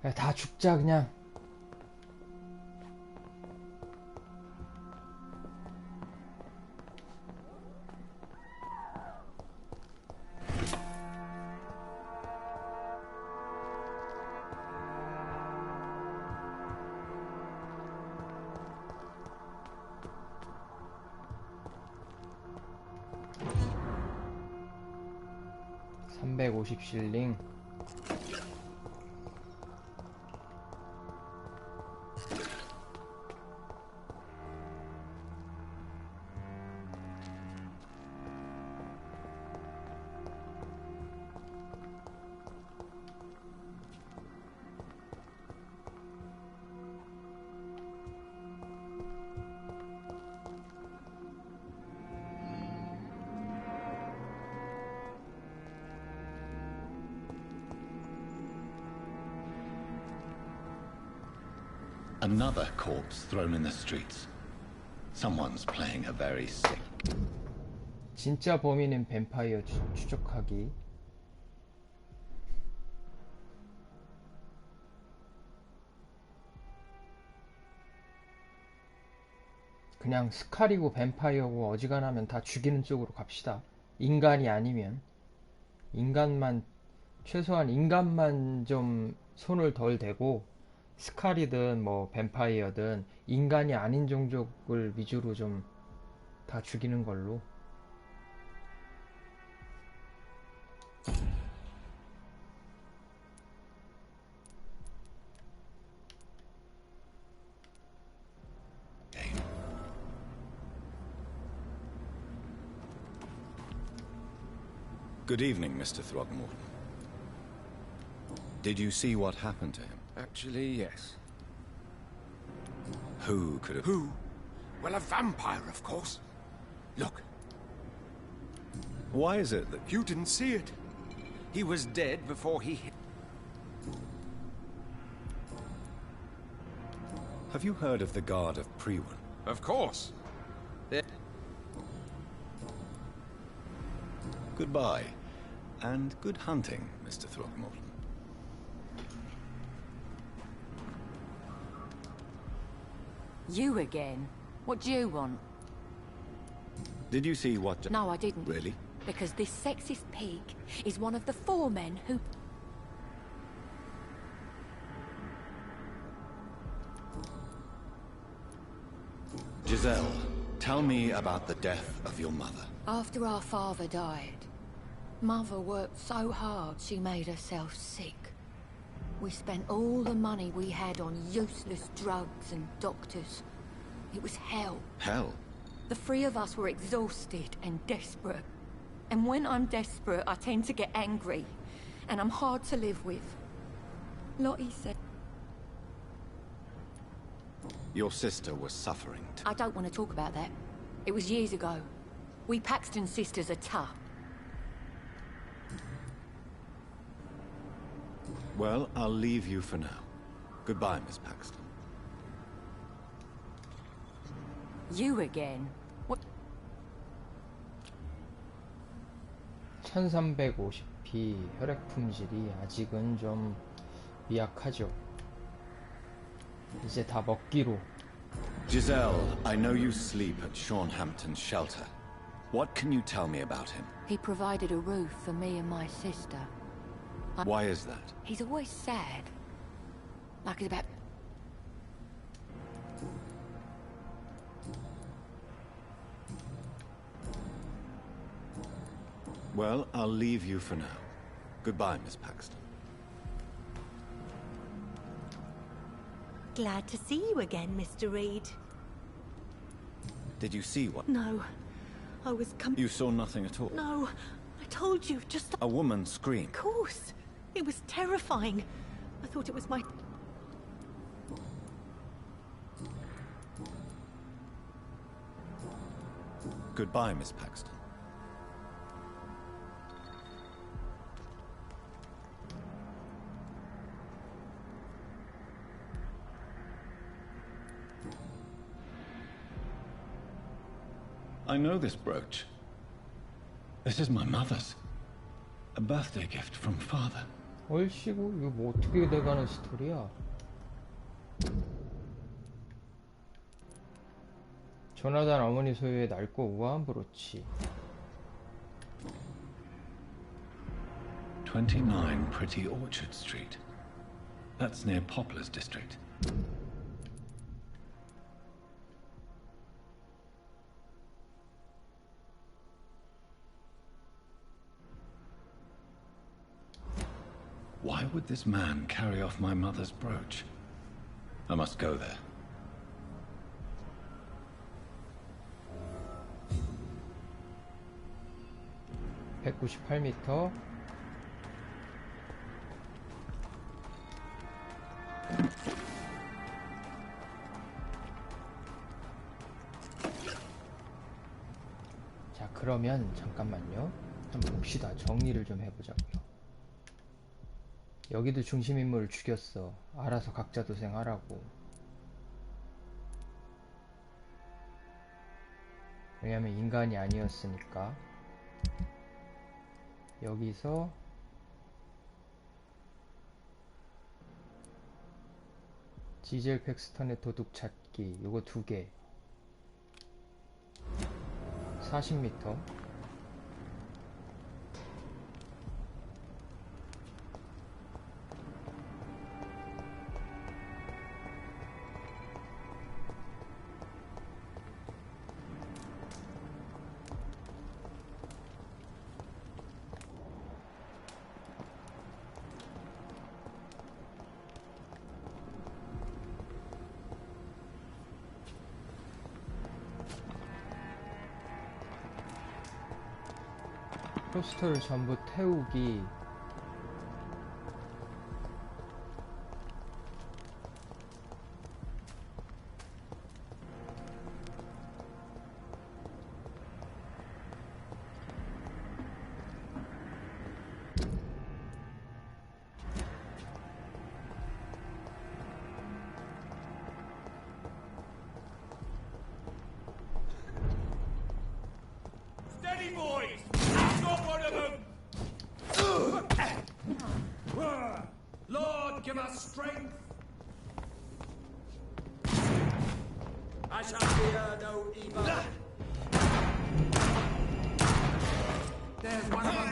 야, 다 죽자 그냥. $350실링. Another corpse thrown in the streets. Someone's playing a very sick. 진짜 범인은 뱀파이어 추적하기. 그냥 스칼이고 뱀파이어고 어지간하면 다 죽이는 쪽으로 갑시다. 인간이 아니면. 인간만, 최소한 인간만 좀 손을 덜 대고 스칼이든 뭐 뱀파이어든 인간이 아닌 종족을 위주로 좀 다 죽이는 걸로. Good evening, Mr. Throgmorton. Did you see what happened to him? Actually, yes. Who could have... Who? Well, a vampire, of course. Look. Why is it that... You didn't see it. He was dead before he hit. Have you heard of the Guard of Priwen? Of course. Goodbye, and good hunting, Mr. Throgmorton. You again? What do you want? Did you see what... No, I didn't. Really? Because this sexist pig is one of the 4 men who... Giselle, tell me about the death of your mother. After our father died, Mother worked so hard she made herself sick. We spent all the money we had on useless drugs and doctors. It was hell. Hell? The 3 of us were exhausted and desperate. And when I'm desperate, I tend to get angry. And I'm hard to live with. Lottie said... Your sister was suffering. I don't want to talk about that. It was years ago. We Paxton sisters are tough. Well, I'll leave you for now. Goodbye, Miss Paxton. You again? What? 1350p 혈액 품질이 아직은 좀 미약하죠. 이제 다 먹기로. Giselle, I know you sleep at Shaunhampton's shelter. What can you tell me about him? He provided a roof for me and my sister. Why is that? He's always sad. Like it's about... Well, I'll leave you for now. Goodbye, Miss Paxton. Glad to see you again, Mr. Reed. Did you see what? No. I was You saw nothing at all? No. I told you, just... A woman screamed. Of course. It was terrifying. I thought it was my... Goodbye, Miss Paxton. I know this brooch. This is my mother's. A birthday gift from father. 얼씨구, 이거 뭐 어떻게 돼가는 스토리야? 조나단 어머니 소유의 낡고 우아한 브로치. 29 Pretty Orchard Street. That's near Poplar's district. Why would this man carry off my mother's brooch? I must go there. (198m) 자, 그러면 잠깐만요. 한번 봅시다. 정리를 좀 해보자고요. 여기도 중심인물을 죽였어. 알아서 각자 도생하라고. 왜냐면 인간이 아니었으니까. 여기서 지젤 팩스턴의 도둑 찾기 요거 2개 40m 포스터를 전부 태우기 Steady, boys! Got one of them! Lord, give us strength! I shall fear no evil. There's one of them.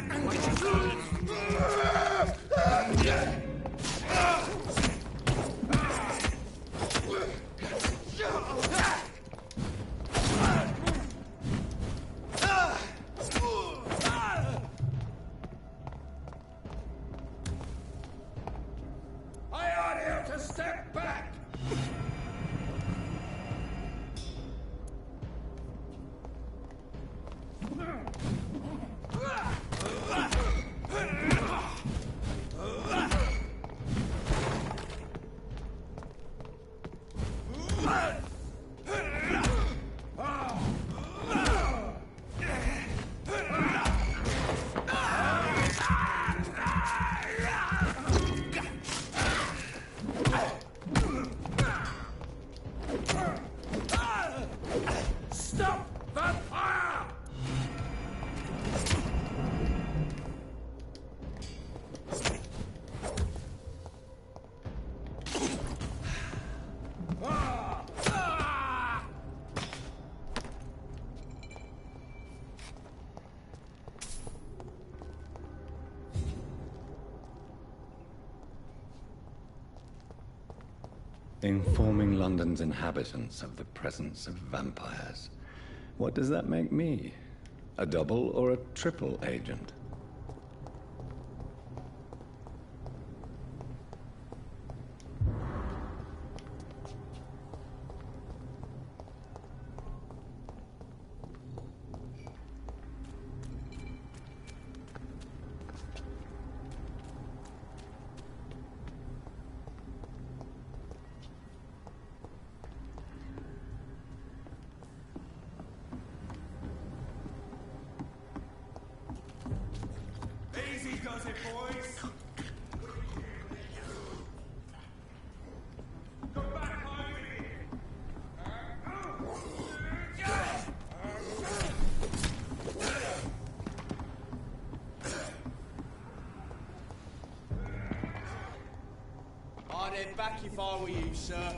Informing London's inhabitants of the presence of vampires. What does that make me? A double or a triple agent? Easy does it, boys. Come back home with me. I'd head back if I were you, sir.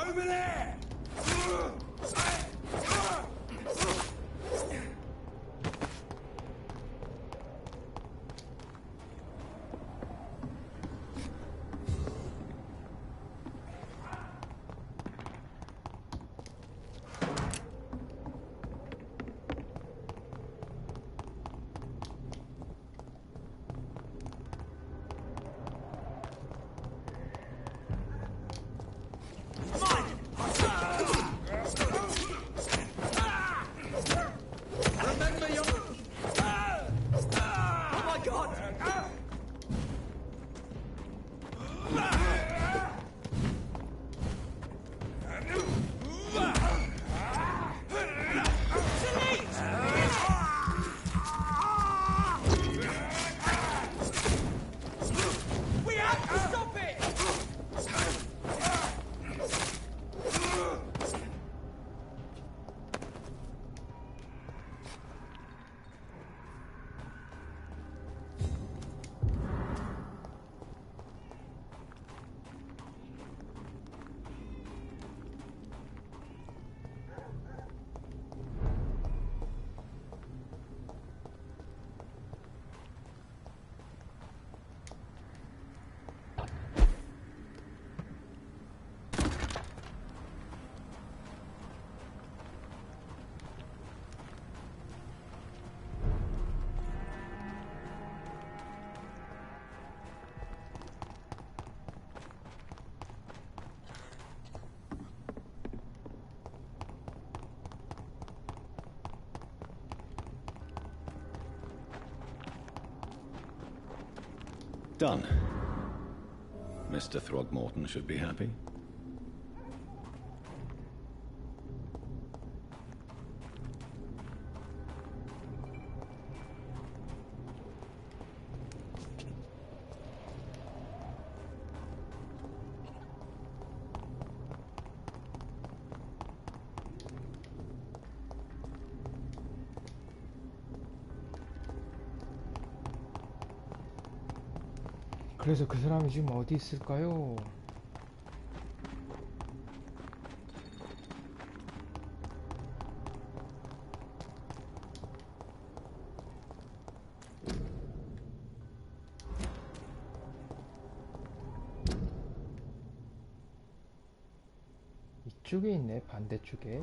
Over there! Done. Mr. Throgmorton should be happy. 그래서 그 사람이 지금 어디 있을까요? 이쪽에 있네, 반대쪽에.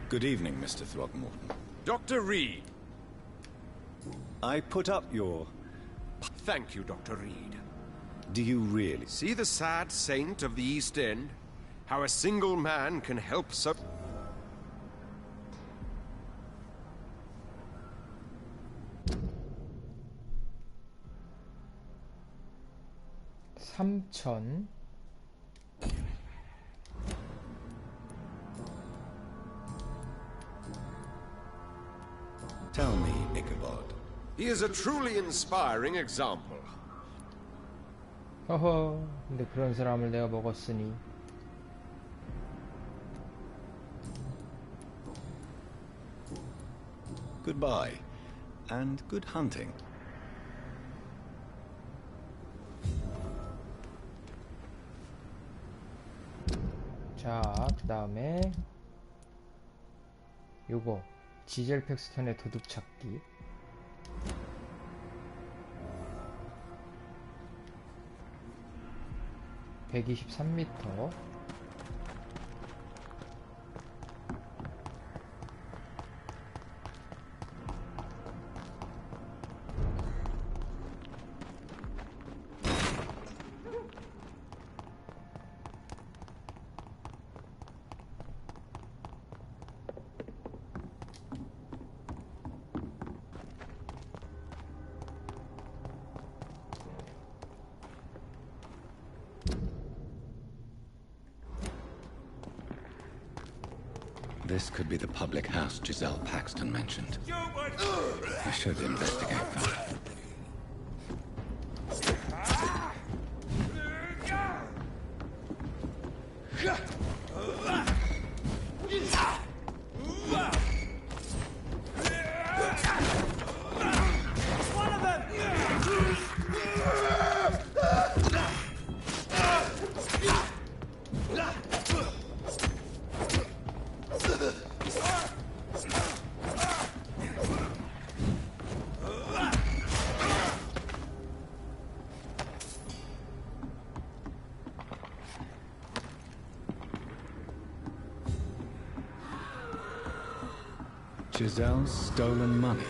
Good evening, Mr. Throckmorton. Dr. Reed. I put up your... Thank you, Dr. Reed. Do you really? See the sad saint of the East End? How a single man can help so... (3,000) Tell me, Ichabod. He is a truly inspiring example. 허허, 근데 그런 사람을 내가 먹었으니. Goodbye, and good hunting. 자, 그 다음에 요거 지젤 팩스턴의 도둑 찾기. (123m) This could be the public house Giselle Paxton mentioned. I should investigate that. Giselle's stolen money.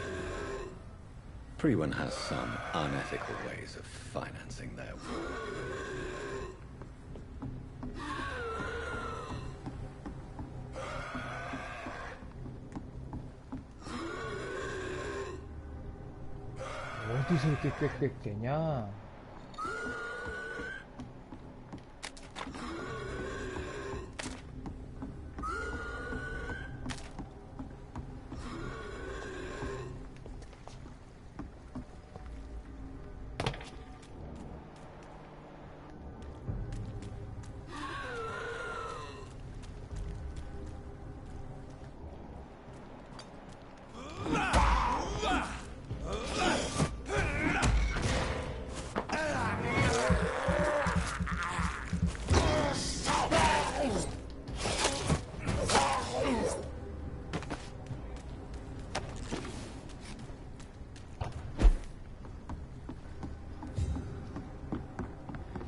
Prewen has some unethical ways of financing their war. 어디서 이렇게 빽빽대냐?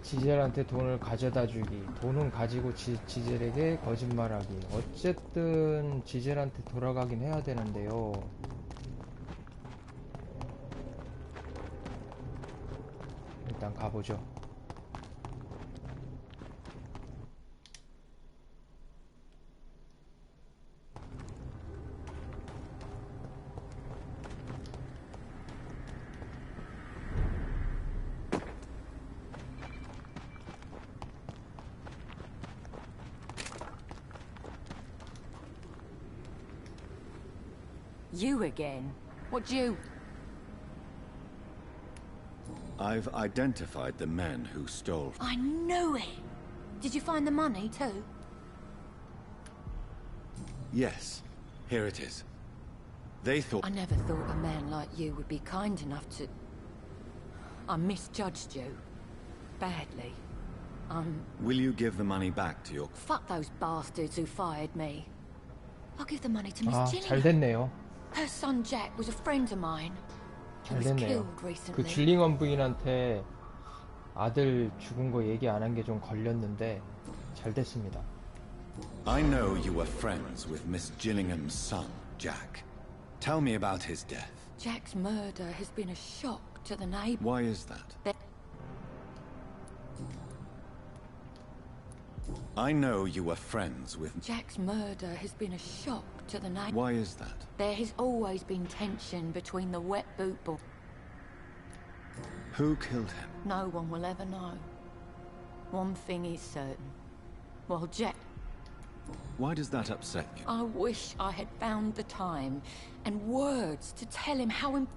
지젤한테 돈을 가져다 주기, 돈은 가지고 지젤에게 거짓말하기. 어쨌든 지젤한테 돌아가긴 해야 되는데요. 일단 가보죠. You again? What'd you... I've identified the men who stole... I knew it! Did you find the money, too? Yes, here it is. They thought... I never thought a man like you would be kind enough to... I misjudged you. Badly. Will you give the money back to your... Fuck those bastards who fired me. I'll give the money to Miss 아, Gillingham. 잘 됐네요. Her son Jack was a friend of mine. He 잘 was 됐네요. killed recently. 그 줄링엄 부인한테 아들 죽은 거 얘기 안 한 게 좀 걸렸는데 잘 됐습니다. I know you were friends with Miss Gillingham's son, Jack. Tell me about his death. Jack's murder has been a shock to the neighbors. Why is that? I know you were friends with... Jack's murder has been a shock to the neighbors. Why is that? There has always been tension between the wet boot boy. Who killed him? No one will ever know. One thing is certain. While Jack... Why does that upset you? I wish I had found the time and words to tell him how...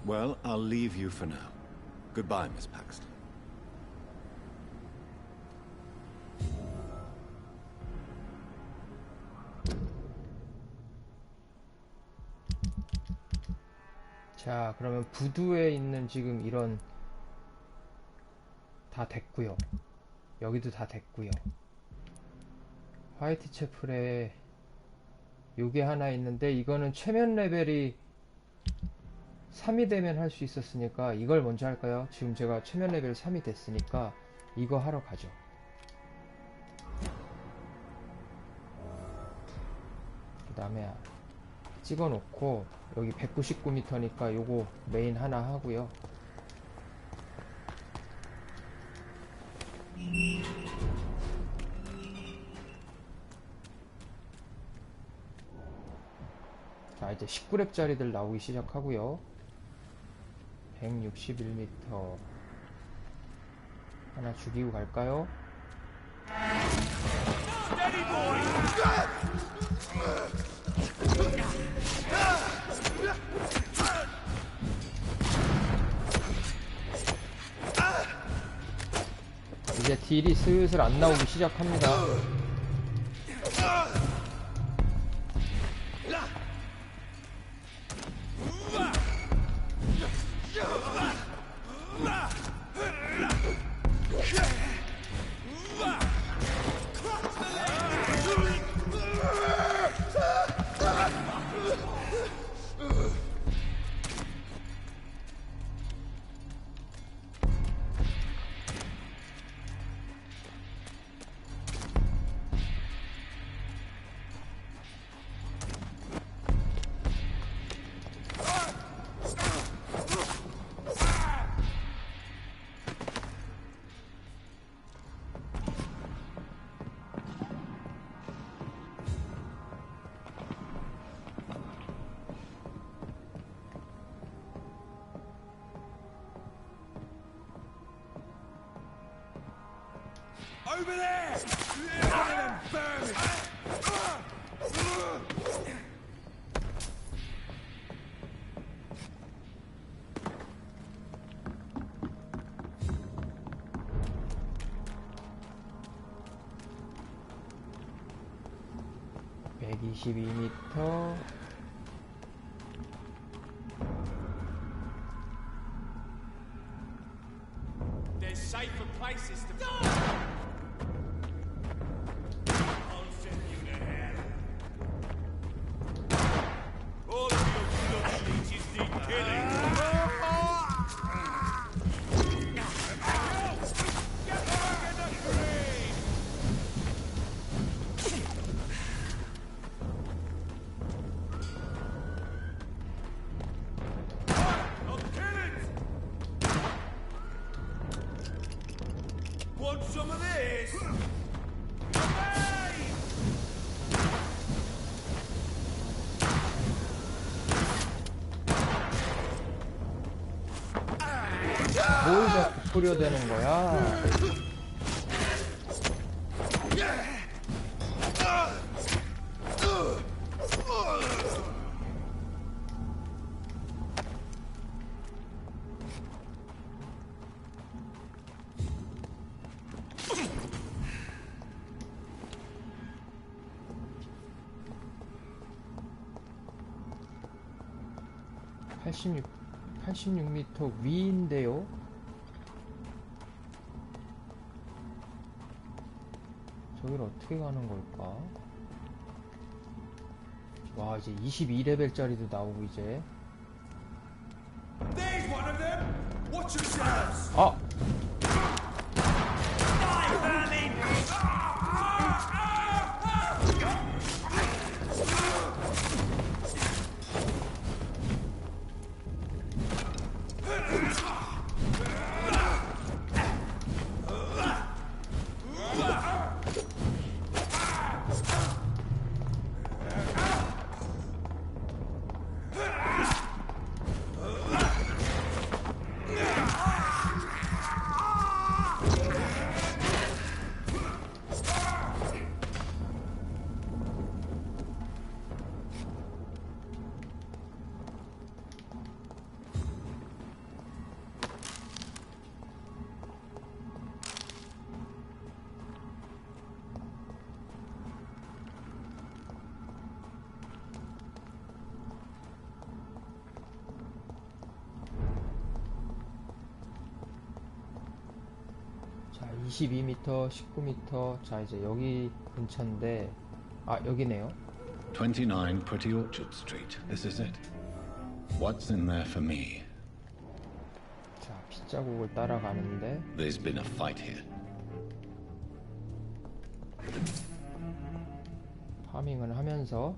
Well, I'll leave you for now. Goodbye, Miss Paxton. 자, 그러면 부두에 있는 지금 이런 다 됐고요. 여기도 다 됐고요. 화이트 채플에 요게 하나 있는데 이거는 최면 레벨이 3이 되면 할 수 있었으니까 이걸 먼저 할까요? 지금 제가 최면 레벨 3이 됐으니까 이거 하러 가죠. 그 다음에 찍어 놓고 여기 199m니까 요거 메인 하나 하고요. 자, 이제 19렙짜리들 나오기 시작하고요. 161m 하나 죽이고 갈까요? 이제 딜이 슬슬 안 나오기 시작합니다. Over there! One of them vermin! 122m. There's safer places to go. I'll send you to hell. some of this? 뭘 자꾸 뿌려대는 거야? (86) 86m 위인데요. 저기를 어떻게 가는 걸까? 와, 이제 22레벨짜리도 나오고 이제. 아! 자, 22m, 19m. 자, 이제 여기 근처인데, 아, 여기네요. 29 Pretty Orchard Street. This is it. What's in there for me? 자, 빗자국을 따라가는데. There's been a fight here. 파밍을 하면서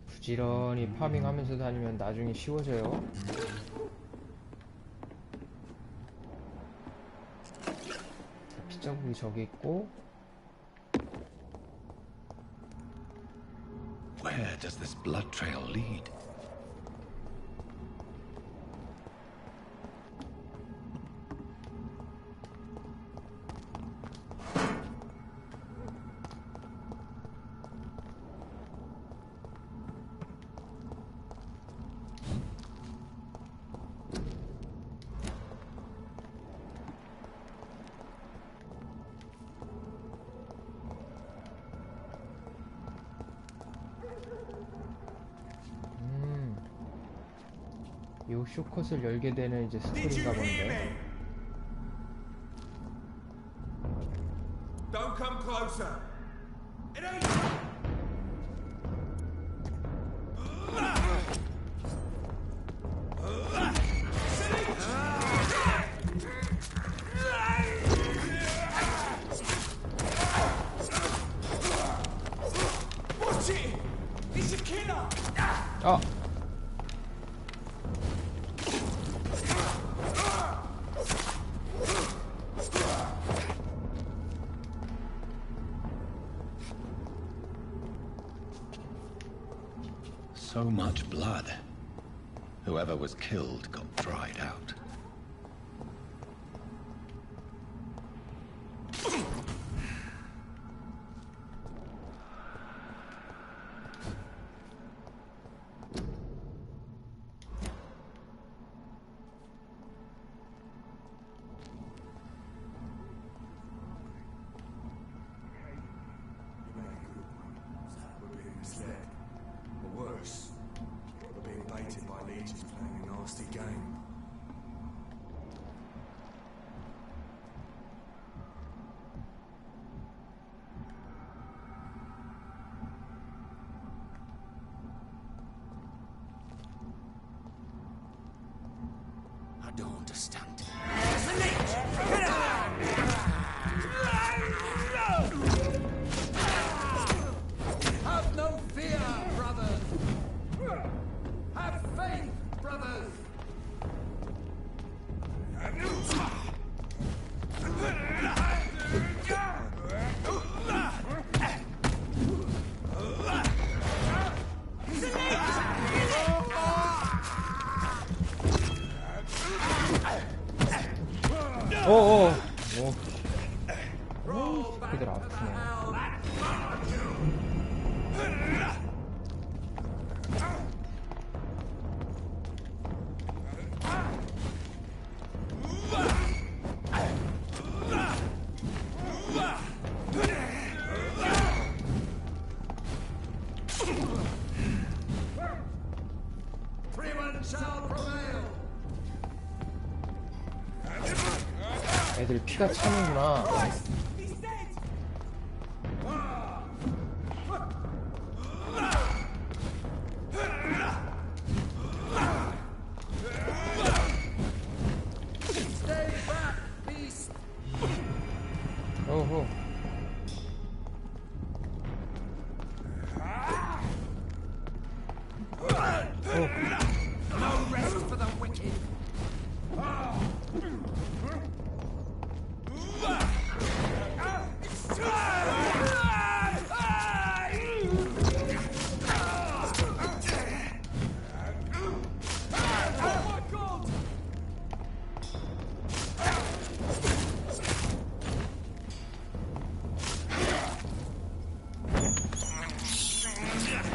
부지런히 파밍하면서 다니면 나중에 쉬워져요. 빗자국이 저기 있고. Where does this blood trail lead? 요 쇼컷을 열게 되는 이제 스토리인가 본데. Don't come closer. It ain't. Watch it. He's a killer. 아. So much blood. Whoever was killed got dried out. understand. Have no fear, brothers. Have faith, brothers. 오. 새끼들 아프네. Freeman shall prevail. 애들 피가 차는구나. Stay back, beast. 오호. No rest for the wicked.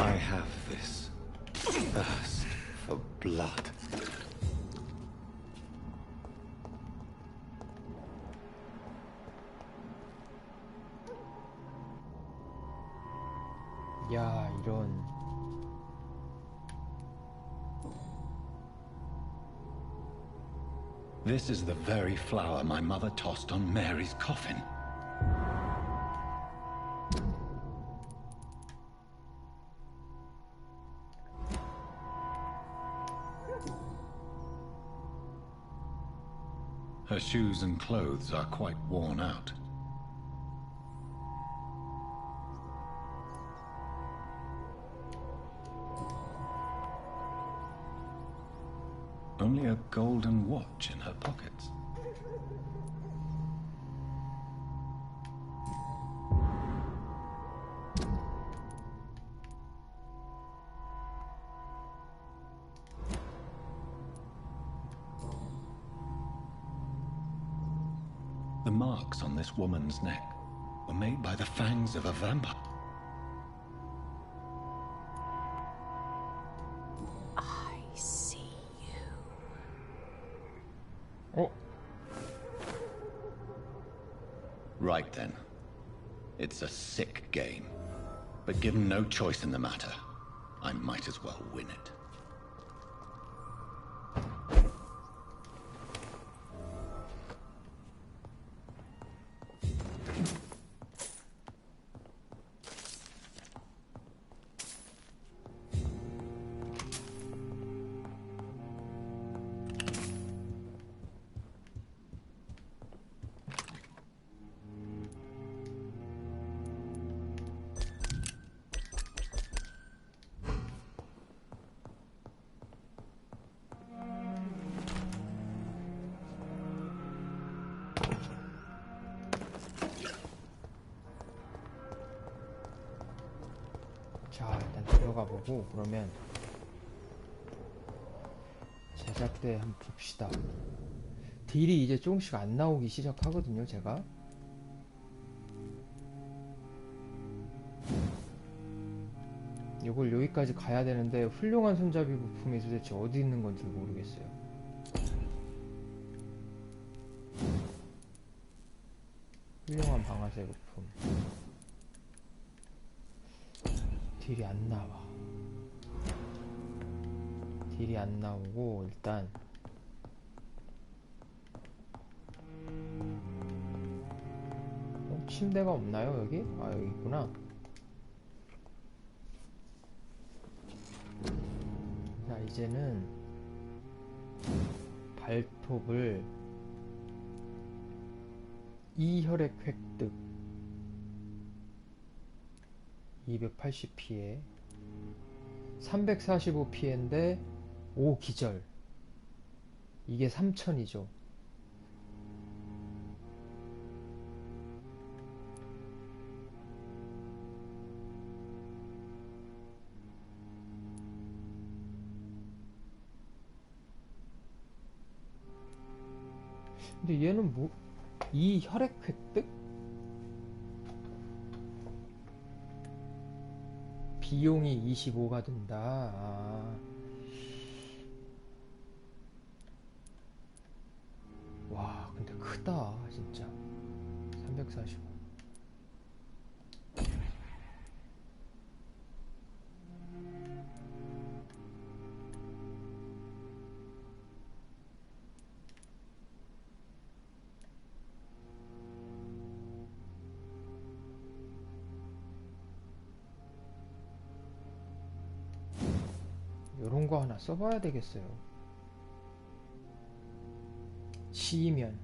I have this thirst for blood. 야, 이런. This is the very flower my mother tossed on Mary's coffin. Her shoes and clothes are quite worn out. Only a golden watch in her pockets. The marks on this woman's neck were made by the fangs of a vampire. I see you. Oh. Right then. It's a sick game. But given no choice in the matter, I might as well win it. 자, 일단 들어가 보고 그러면 제작대 한번 봅시다. 딜이 이제 조금씩 안 나오기 시작하거든요, 제가. 요걸 여기까지 가야 되는데 훌륭한 손잡이 부품이 도대체 어디 있는 건지 모르겠어요. 훌륭한 방아쇠 부품. 딜이 안 나와. 딜이 안 나오고 일단 침대가 없나요 여기? 아 여기 있구나. 자 이제는 발톱을 2혈액 획득 280 피해 345 피해인데 5 기절. 이게 3000이죠. 근데 얘는 뭐, 이 혈액 획득? 비용이 25가 든다. 아. 와, 근데 크다, 진짜. 345. 요런 거 하나 써봐야 되겠어요. 시면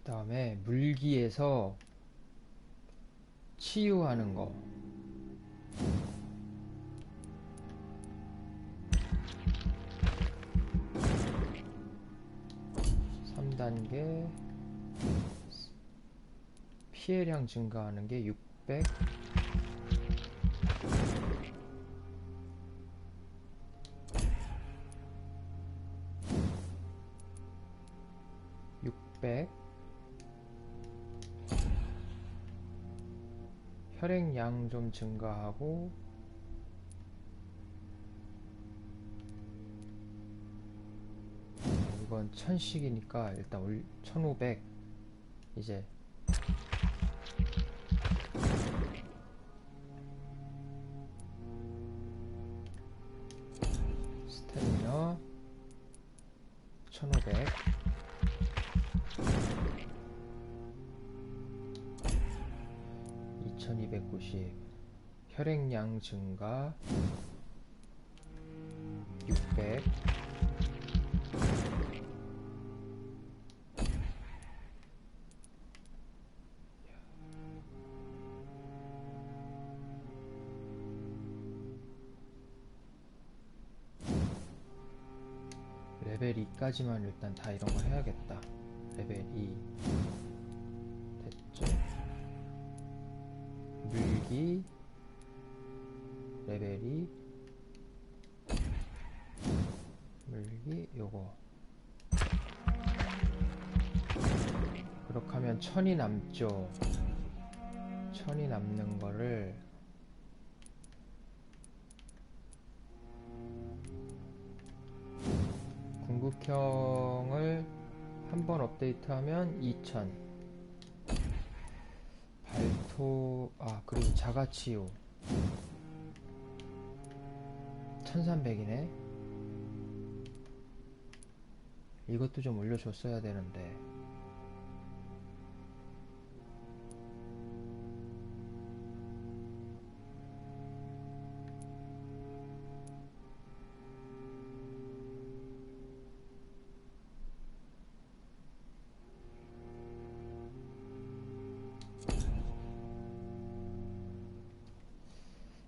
그 다음에 물기에서 치유하는 거. (3단계) 피해량 증가하는 게 600. 600 혈액량 좀 증가하고 이건 1000씩이니까 일단 1500 이제 스태미너 1500 2290 혈액량 증가 600 레벨 2까지만 일단 다 이런 거 해야겠다. 레벨 2 됐죠? 물기 레벨 2 물기 요거 그렇게 하면 1000이 남죠. 1000이 남는 거를 궁극형을 한번 업데이트하면 2000 발토 그리고 자가치유 1300이네 이것도 좀 올려줬어야 되는데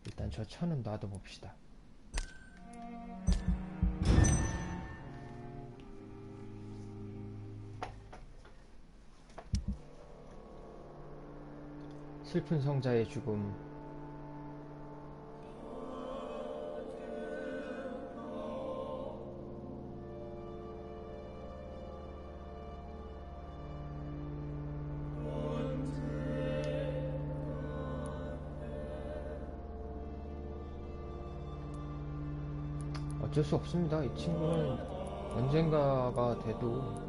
일단 저 1000은 놔둬봅시다. 슬픈 성자의 죽음 어쩔 수 없습니다. 이 친구는 언젠가가 돼도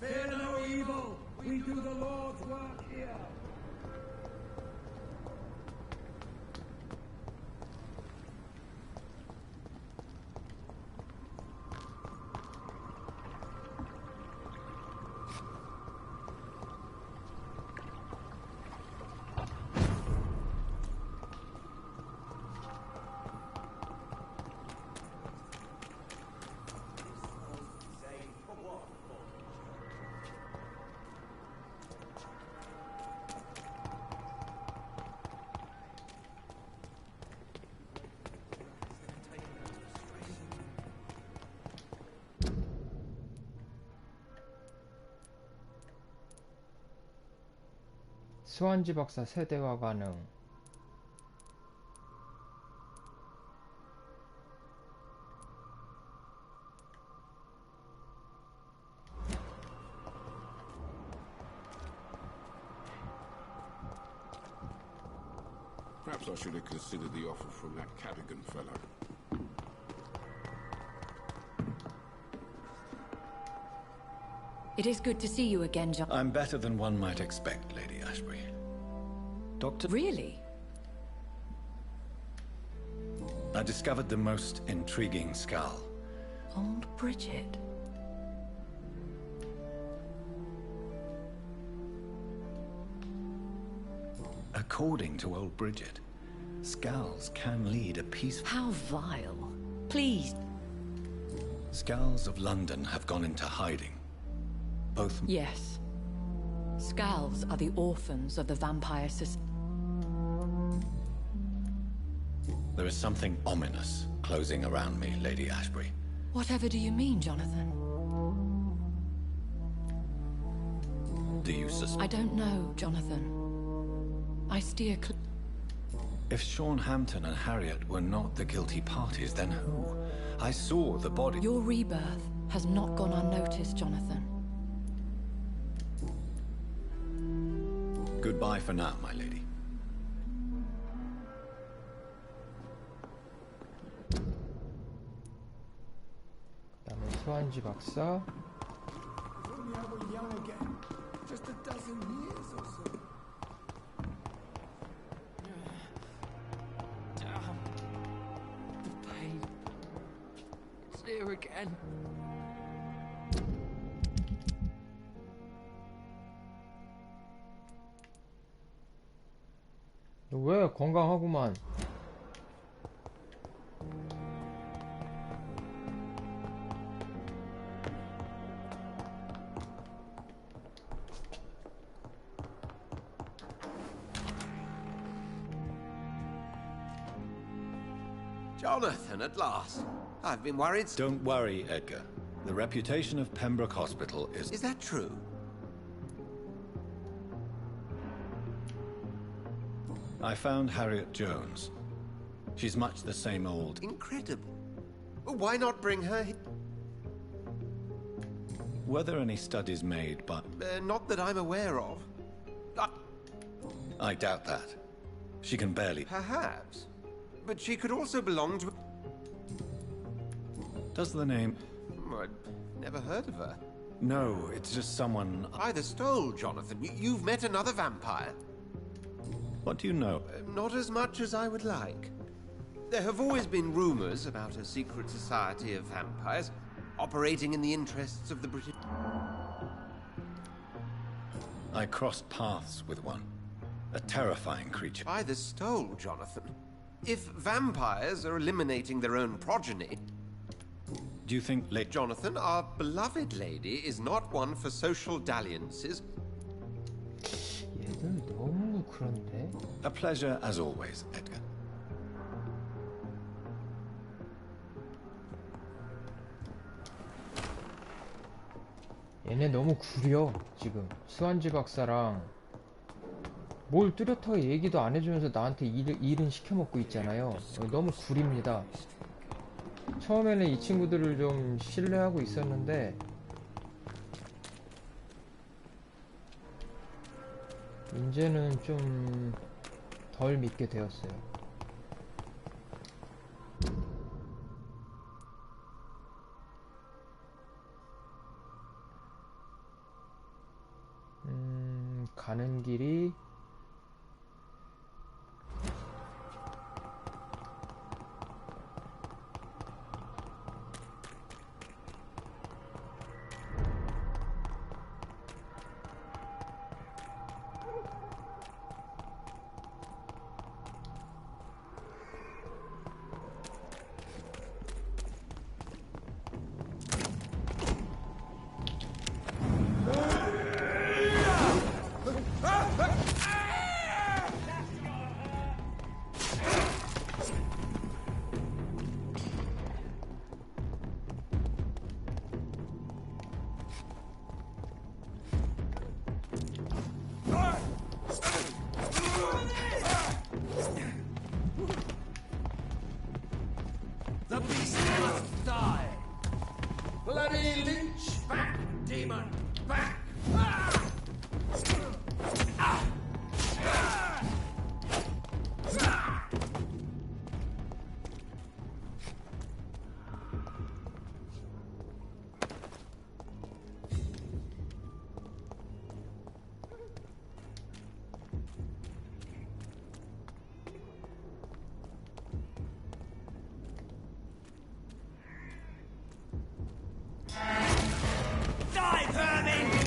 Fear no evil. We do the Lord's work here. 스완지 박사 세대화 가능. Perhaps I should have considered the offer from that Cadogan fellow. It is good to see you again, John. I'm better than one might expect, Lady Ashbury. Doctor? Really? I discovered the most intriguing skull. Old Bridget. According to old Bridget, skulls can lead a peaceful... How vile. Please. Skulls of London have gone into hiding. Both... Yes. Skulls are the orphans of the vampire society. There is something ominous closing around me, Lady Ashbury. Whatever do you mean, Jonathan? Do you suspect? I don't know, Jonathan. I steer clear. If Sean Hampton and Harriet were not the guilty parties, then who? I saw the body. Your rebirth has not gone unnoticed, Jonathan. Goodbye for now, my lady. 그다음에 스완지 박사. If only I were young again. Just a dozen years or so. The pain. It's here again. 왜 건강하구만. Jonathan, at last. I've been worried. Don't worry, Edgar. The reputation of Pembroke Hospital is... Is that true? I found Harriet Jones. She's much the same old... Incredible. Why not bring her here? Were there any studies made, but... Not that I'm aware of. I doubt that. She can barely... Perhaps. But she could also belong to... Does the name... I'd never heard of her. No, it's just someone... By the stole, Jonathan. You've met another vampire. What do you know? Not as much as I would like. There have always been rumors about a secret society of vampires operating in the interests of the British... I crossed paths with one. A terrifying creature. By the stole, Jonathan. If vampires are eliminating their own progeny... Do you think Jonathan, our beloved lady, is not one for social dalliances? 얘들 너무 그런데? A pleasure as always, Edgar. 얘네 너무 구려 지금. 스완지 박사랑 뭘 뚜렷하게 얘기도 안 해주면서 나한테 일은 시켜먹고 있잖아요. 너무 구립니다. 처음에는 이 친구들을 좀 신뢰하고 있었는데 이제는 좀 덜 믿게 되었어요. 가는 길이 The beast must die! Bloody leech! Back, demon! Back! Die, vermin!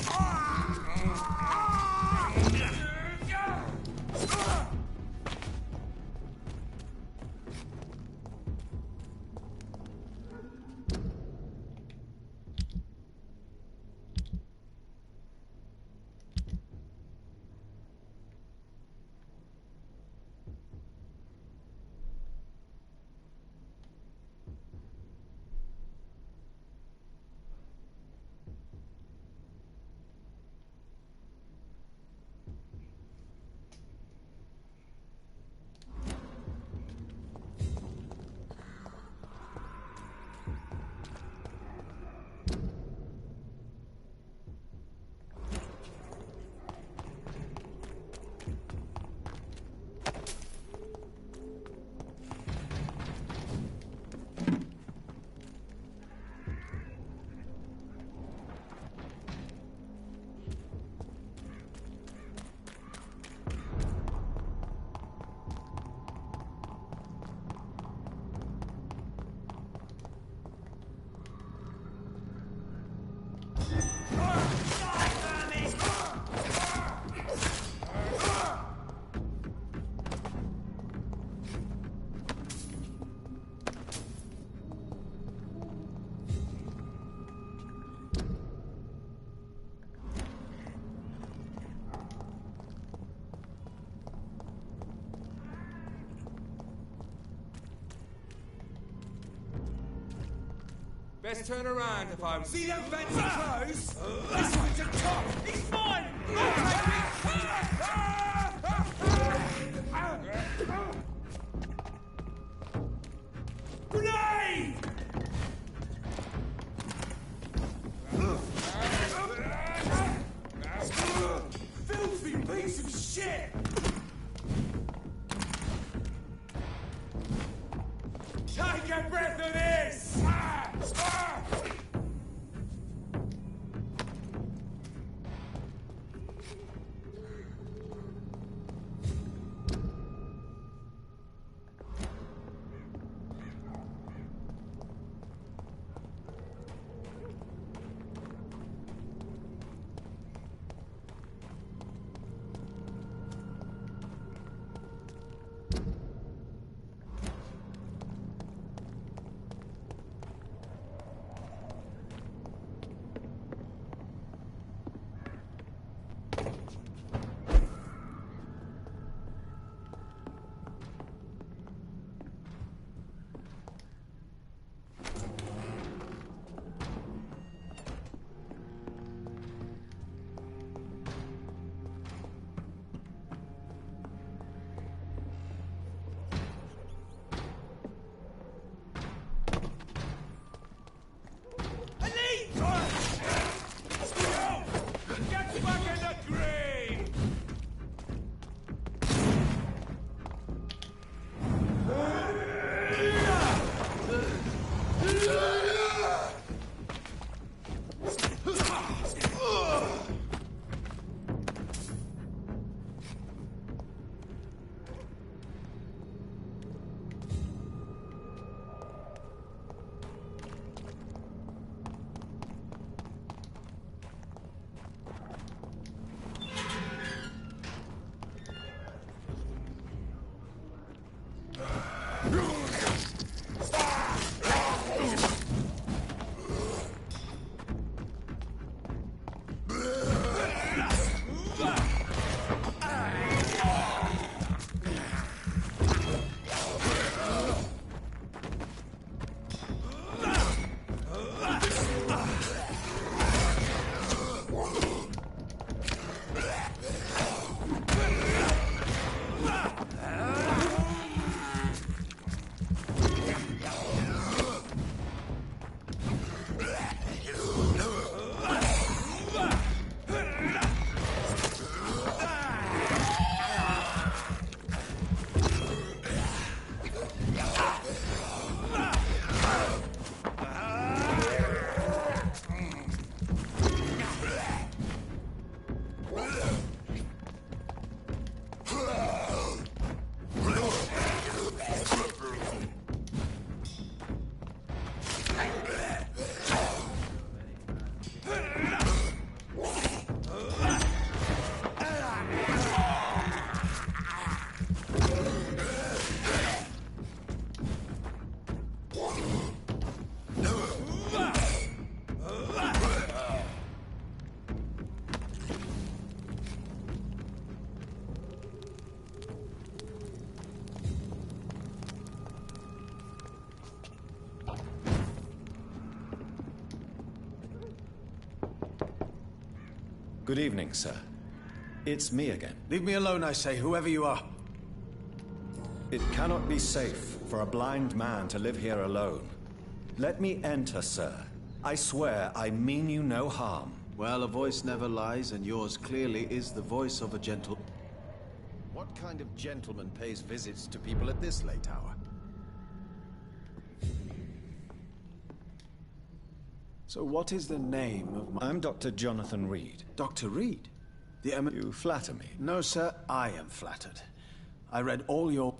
Best turn around if I'm... See them fancy clothes? This one's a top! He's mine! Grenade! Filthy piece of shit! Take a breath of this! Good evening, sir. It's me again. Leave me alone, I say, whoever you are. It cannot be safe for a blind man to live here alone. Let me enter, sir. I swear I mean you no harm. Well, a voice never lies, and yours clearly is the voice of a gentle... What kind of gentleman pays visits to people at this late hour? So what is the name of my... I'm Dr. Jonathan Reed. Dr. Reed? You flatter me. No, sir, I am flattered. I read all your...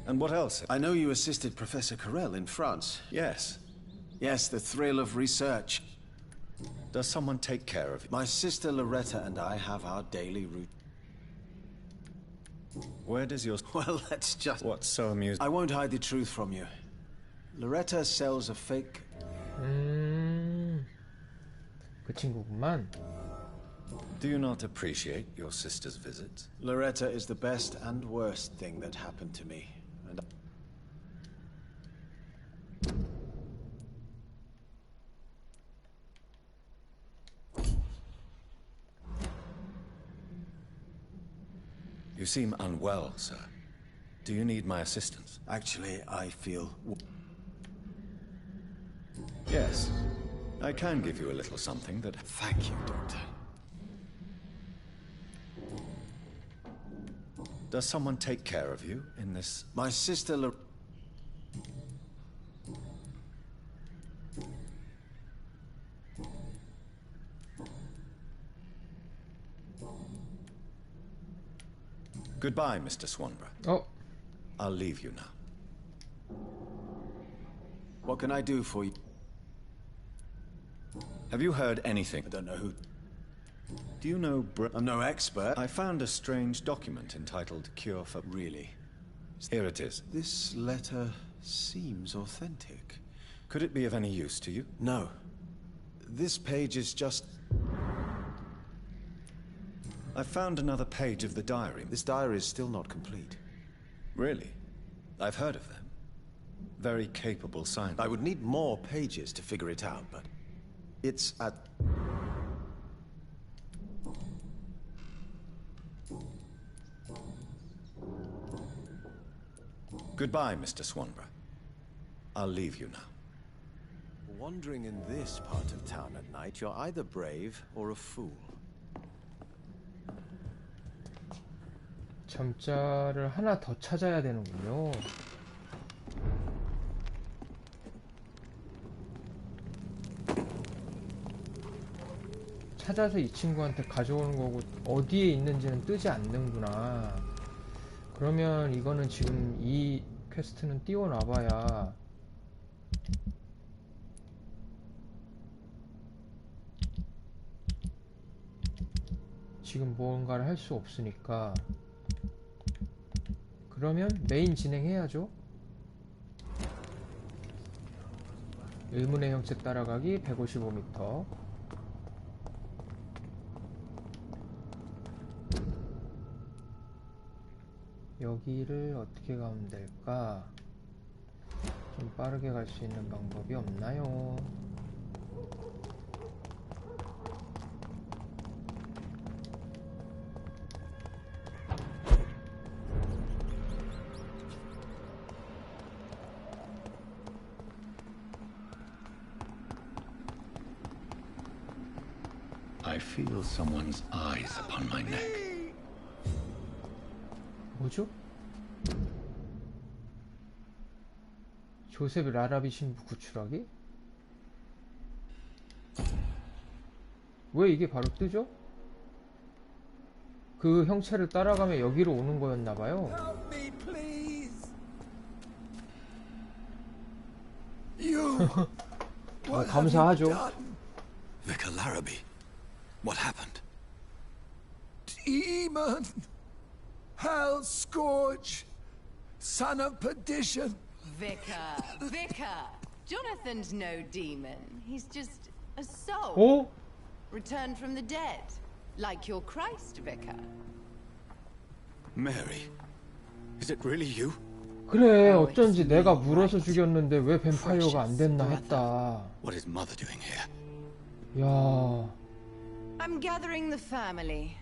And what else? I know you assisted Professor Carell in France. Yes. Yes, the thrill of research. Does someone take care of you? My sister Loretta and I have our daily routine. Where does your... Well, let's just... What's so amusing? I won't hide the truth from you. Loretta sells a fake... 그 친구구만. Do you not appreciate your sister's visits? Loretta is the best and worst thing that happened to me. And You seem unwell, sir. Do you need my assistance? actually, I feel... Yes. I can give you a little something that... Thank you, Doctor. Does someone take care of you in this... My sister Goodbye, Mr. Swanborough. Oh. I'll leave you now. What can I do for you? Have you heard anything? I don't know who... Do you know I'm no expert. I found a strange document entitled Cure for... Really? Here it is. This letter seems authentic. Could it be of any use to you? No. This page is just... I found another page of the diary. This diary is still not complete. Really? I've heard of them. Very capable scientists. I would need more pages to figure it out, but... It's at... Goodbye, Mr. Swanborough. I'll leave you now. Wandering in this part of town at night, you're either brave or a fool. 점자를 하나 더 찾아야 되는군요. 찾아서 이 친구한테 가져오는 거고 어디에 있는지는 뜨지 않는구나. 그러면 이거는 지금 이 퀘스트는 띄워놔봐야 지금 뭔가를 할 수 없으니까 그러면 메인 진행해야죠. 의문의 형체 따라가기 155m. 여기를 어떻게 가면 될까? 좀 빠르게 갈 수 있는 방법이 없나요? I feel someone's eyes upon my neck. 뭐죠? 조셉 라라비 신부 구출하기? 왜 이게 바로 뜨죠? 그 형체를 따라가면 여기로 오는 거였나봐요. 감사하죠. Vicar Larrabee, what happened? Demon! Hell scourge! Son of perdition! Vicar! Jonathan's no demon. He's just a soul. Oh? Returned from the dead. Like your Christ, Vicar. Mary, is it really you? 그래, 어쩐지 내가 물어서 죽였는데 왜 뱀파이어가 안 됐나 했다. What is Mother doing here? 야, I'm gathering the family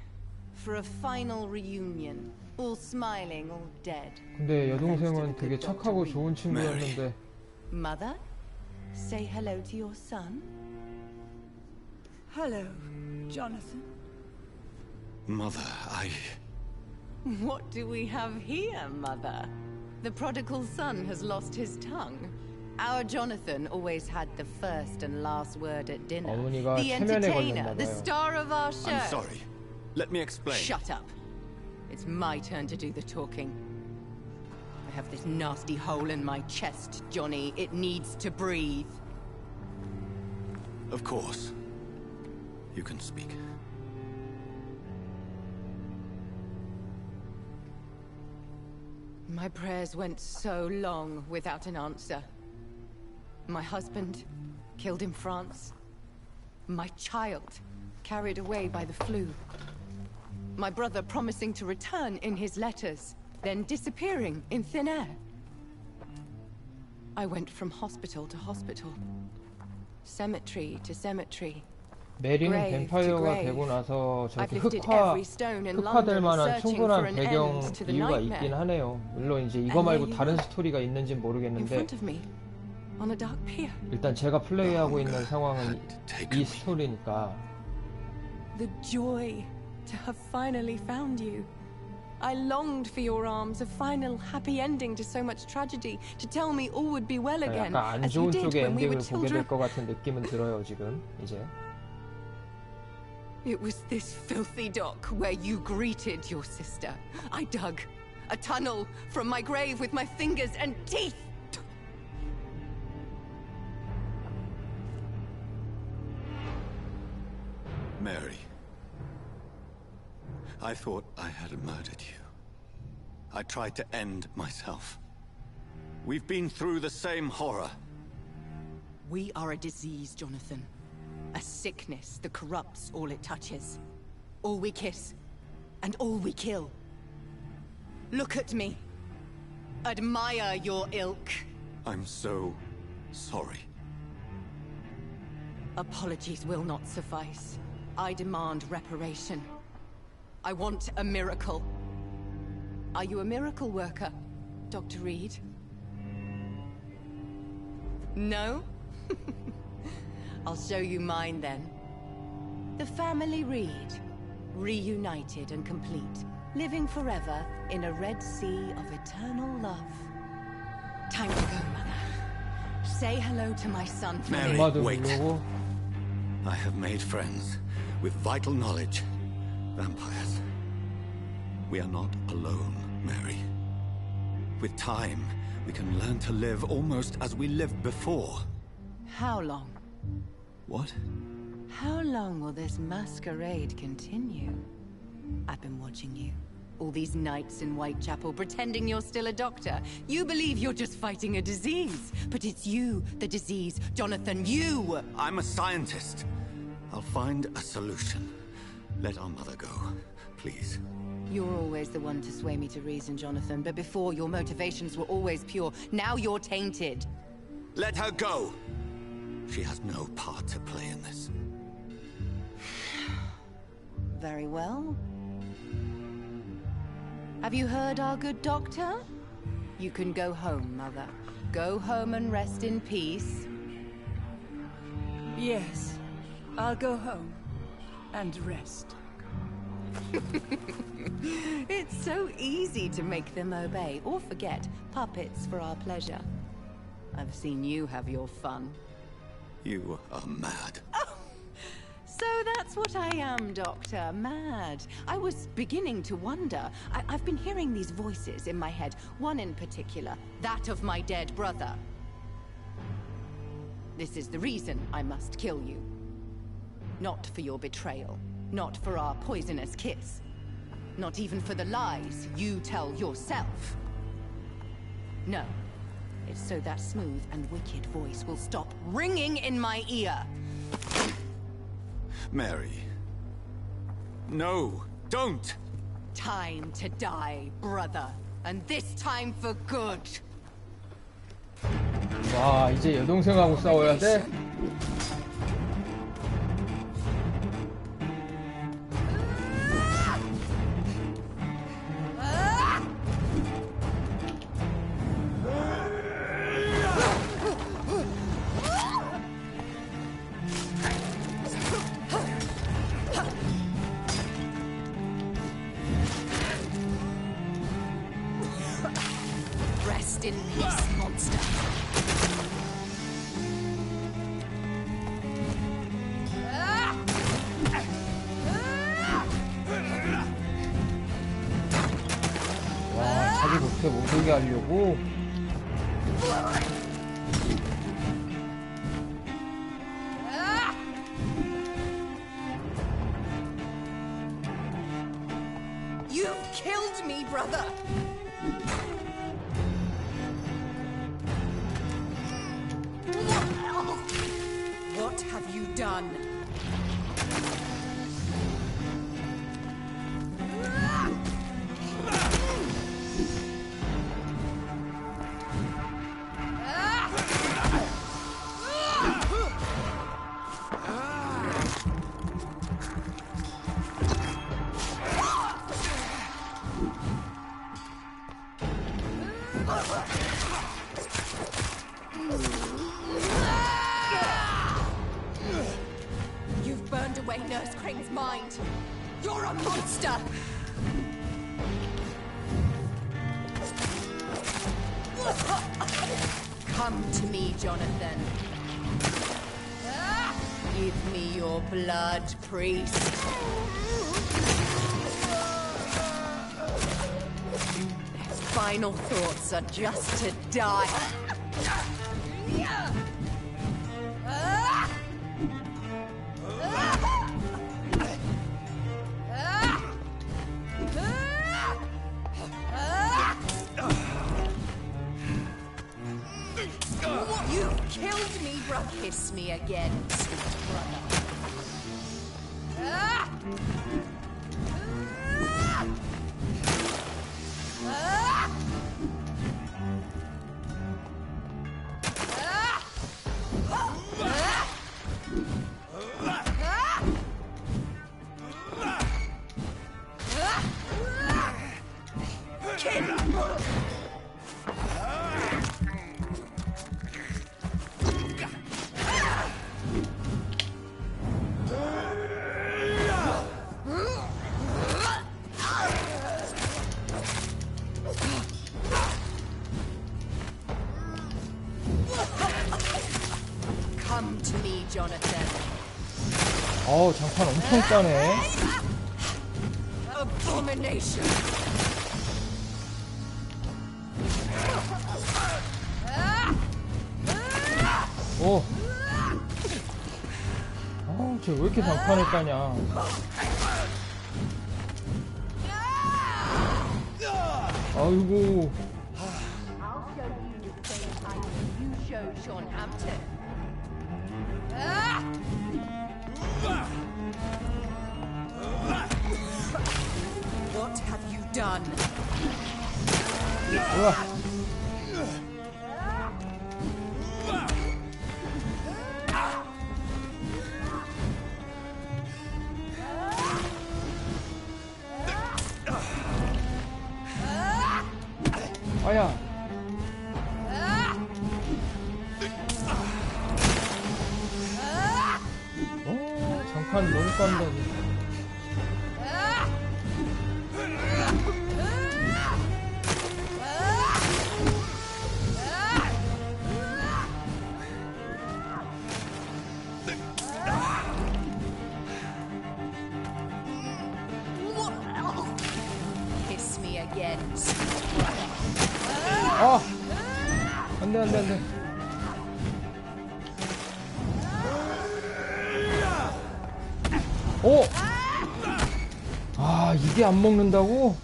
for a final reunion. All smiling, all dead. 근데 여동생은 되게 착하고 좋은 친구였는데. Mother, say hello to your son. Hello, Jonathan. Mother, What do we have here, Mother? The prodigal son has lost his tongue. Our Jonathan always had the first and last word at dinner. 어머니가 The 체면에 entertainer, 걸렸나 the 봐요. star of our show. I'm sorry. Let me explain. Shut up. It's my turn to do the talking. I have this nasty hole in my chest, Johnny. It needs to breathe. Of course. You can speak. My prayers went so long without an answer. My husband, killed in France. My child, carried away by the flu. My brother promising to return in his letters, then disappearing in thin air. I went from hospital to hospital. Cemetery to cemetery. 메리는 뱀파이어가 되고 나서 저렇게 흑화될 만한 충분한 배경 이유가 있긴 하네요. 물론 이제 이거 말고 다른 스토리가 있는지는 모르겠는데 일단 제가 플레이하고 있는 상황은 이 스토리니까. The joy to have finally found you. I longed for your arms, a final happy ending to so much tragedy, to tell me all would be well again, 약간 안 as you 좋은 did 쪽의 when we were 엔딩을 보게 children. 될 것 같은 느낌은 들어요 지금 이제. It was this filthy dock where you greeted your sister. I dug a tunnel from my grave with my fingers and teeth. Mary. I thought I had murdered you. I tried to end myself. We've been through the same horror. We are a disease, Jonathan. A sickness that corrupts all it touches. All we kiss, and all we kill. Look at me. Admire your ilk. I'm so sorry. Apologies will not suffice. I demand reparation. I want a miracle. Are you a miracle worker, Dr. Reed? No? I'll show you mine then. The family Reed, reunited and complete, living forever in a red sea of eternal love. Time to go, Mother. Say hello to my son for Mary, me. wait. I have made friends with vital knowledge. Vampires. We are not alone, Mary. With time, we can learn to live almost as we lived before. How long? What? How long will this masquerade continue? I've been watching you. All these nights in Whitechapel pretending you're still a doctor. You believe you're just fighting a disease. But it's you, the disease. Jonathan, you! I'm a scientist. I'll find a solution. Let our mother go, please. You're always the one to sway me to reason, Jonathan. But before, your motivations were always pure. Now you're tainted. Let her go! She has no part to play in this. Very well. Have you heard our good doctor? You can go home, Mother. Go home and rest in peace. Yes, I'll go home and rest. It's so easy to make them obey or forget. Puppets for our pleasure. I've seen you have your fun. You are mad. So that's what I am, Doctor. Mad. I was beginning to wonder. I've been hearing these voices in my head. One in particular. That of my dead brother. This is the reason I must kill you. Not for your betrayal. Not for our poisonous kiss. Not even for the lies you tell yourself. No. It's so that smooth and wicked voice will stop ringing in my ear. Mary. No, don't! Time to die, brother. And this time for good. 와, 이제 여동생하고 싸워야 돼? Rest in peace, monster. 와, 자기 못해 못 오게 하려고? You've killed me, brother. What have you done? You've burned away Nurse Crane's mind. You're a monster! Come to me, Jonathan. Give me your blood, priest. Their final thoughts are just to die. You killed me, bro. Kiss me again, sweet brother. Come to me, Jonathan. 어우, 장판 엄청 까네. Abomination. 오. 쟤 왜 이렇게 장판을 까냐. 아이고. I'll show you the same time you showed Sean Hampton. What have you done? 우와. 아야. 오, 장판 너무 깐다. Kiss me again. 아! 안 돼, 안 돼, 안 돼. 오! 아, 이게 안 먹는다고?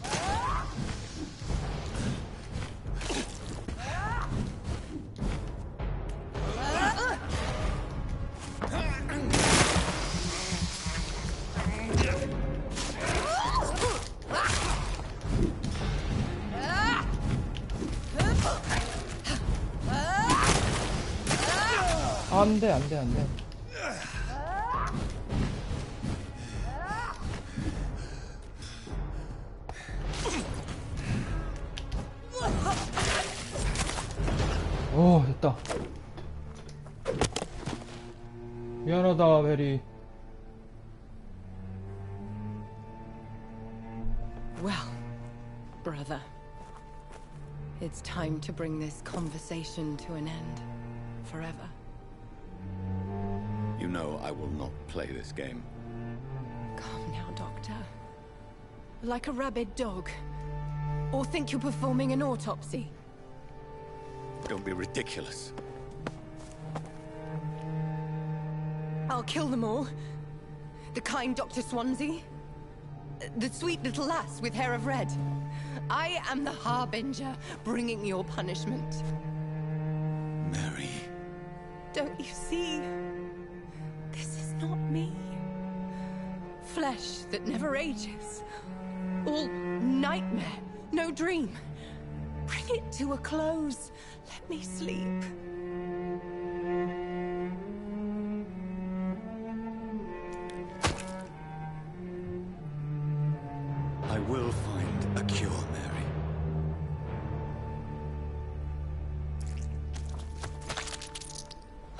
안돼 안돼 안돼. 오 됐다. 미안하다 베리. Well, brother, it's time to bring this conversation to an end. Forever. You know I will not play this game. Calm now, Doctor. Like a rabid dog. Or think you're performing an autopsy. Don't be ridiculous. I'll kill them all. The kind Dr. Swansea. The sweet little lass with hair of red. I am the Harbinger, bringing your punishment. Mary. Don't you see? This is not me. Flesh that never ages. All nightmare, no dream. Bring it to a close. Let me sleep. I will find a cure, Mary.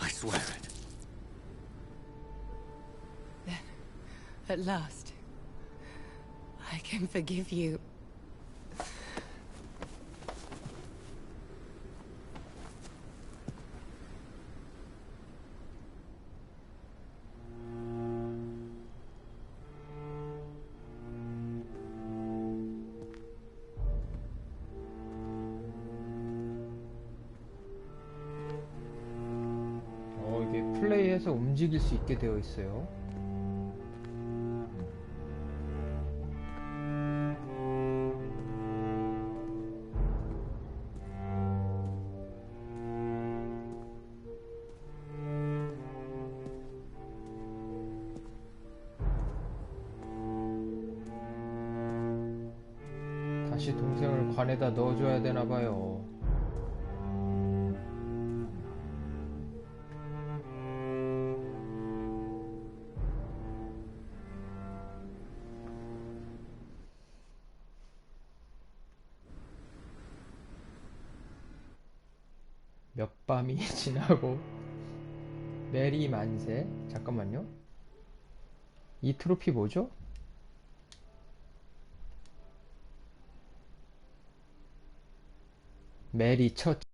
I swear it. Then, at last, I can forgive you. 이게 플레이해서 움직일 수 있게 되어 있어요. 다시 동생을 관에다 넣어줘야 되나봐요. 몇 밤이 지나고 메리 만세. 잠깐만요. 이 트로피 뭐죠? 메리 처치.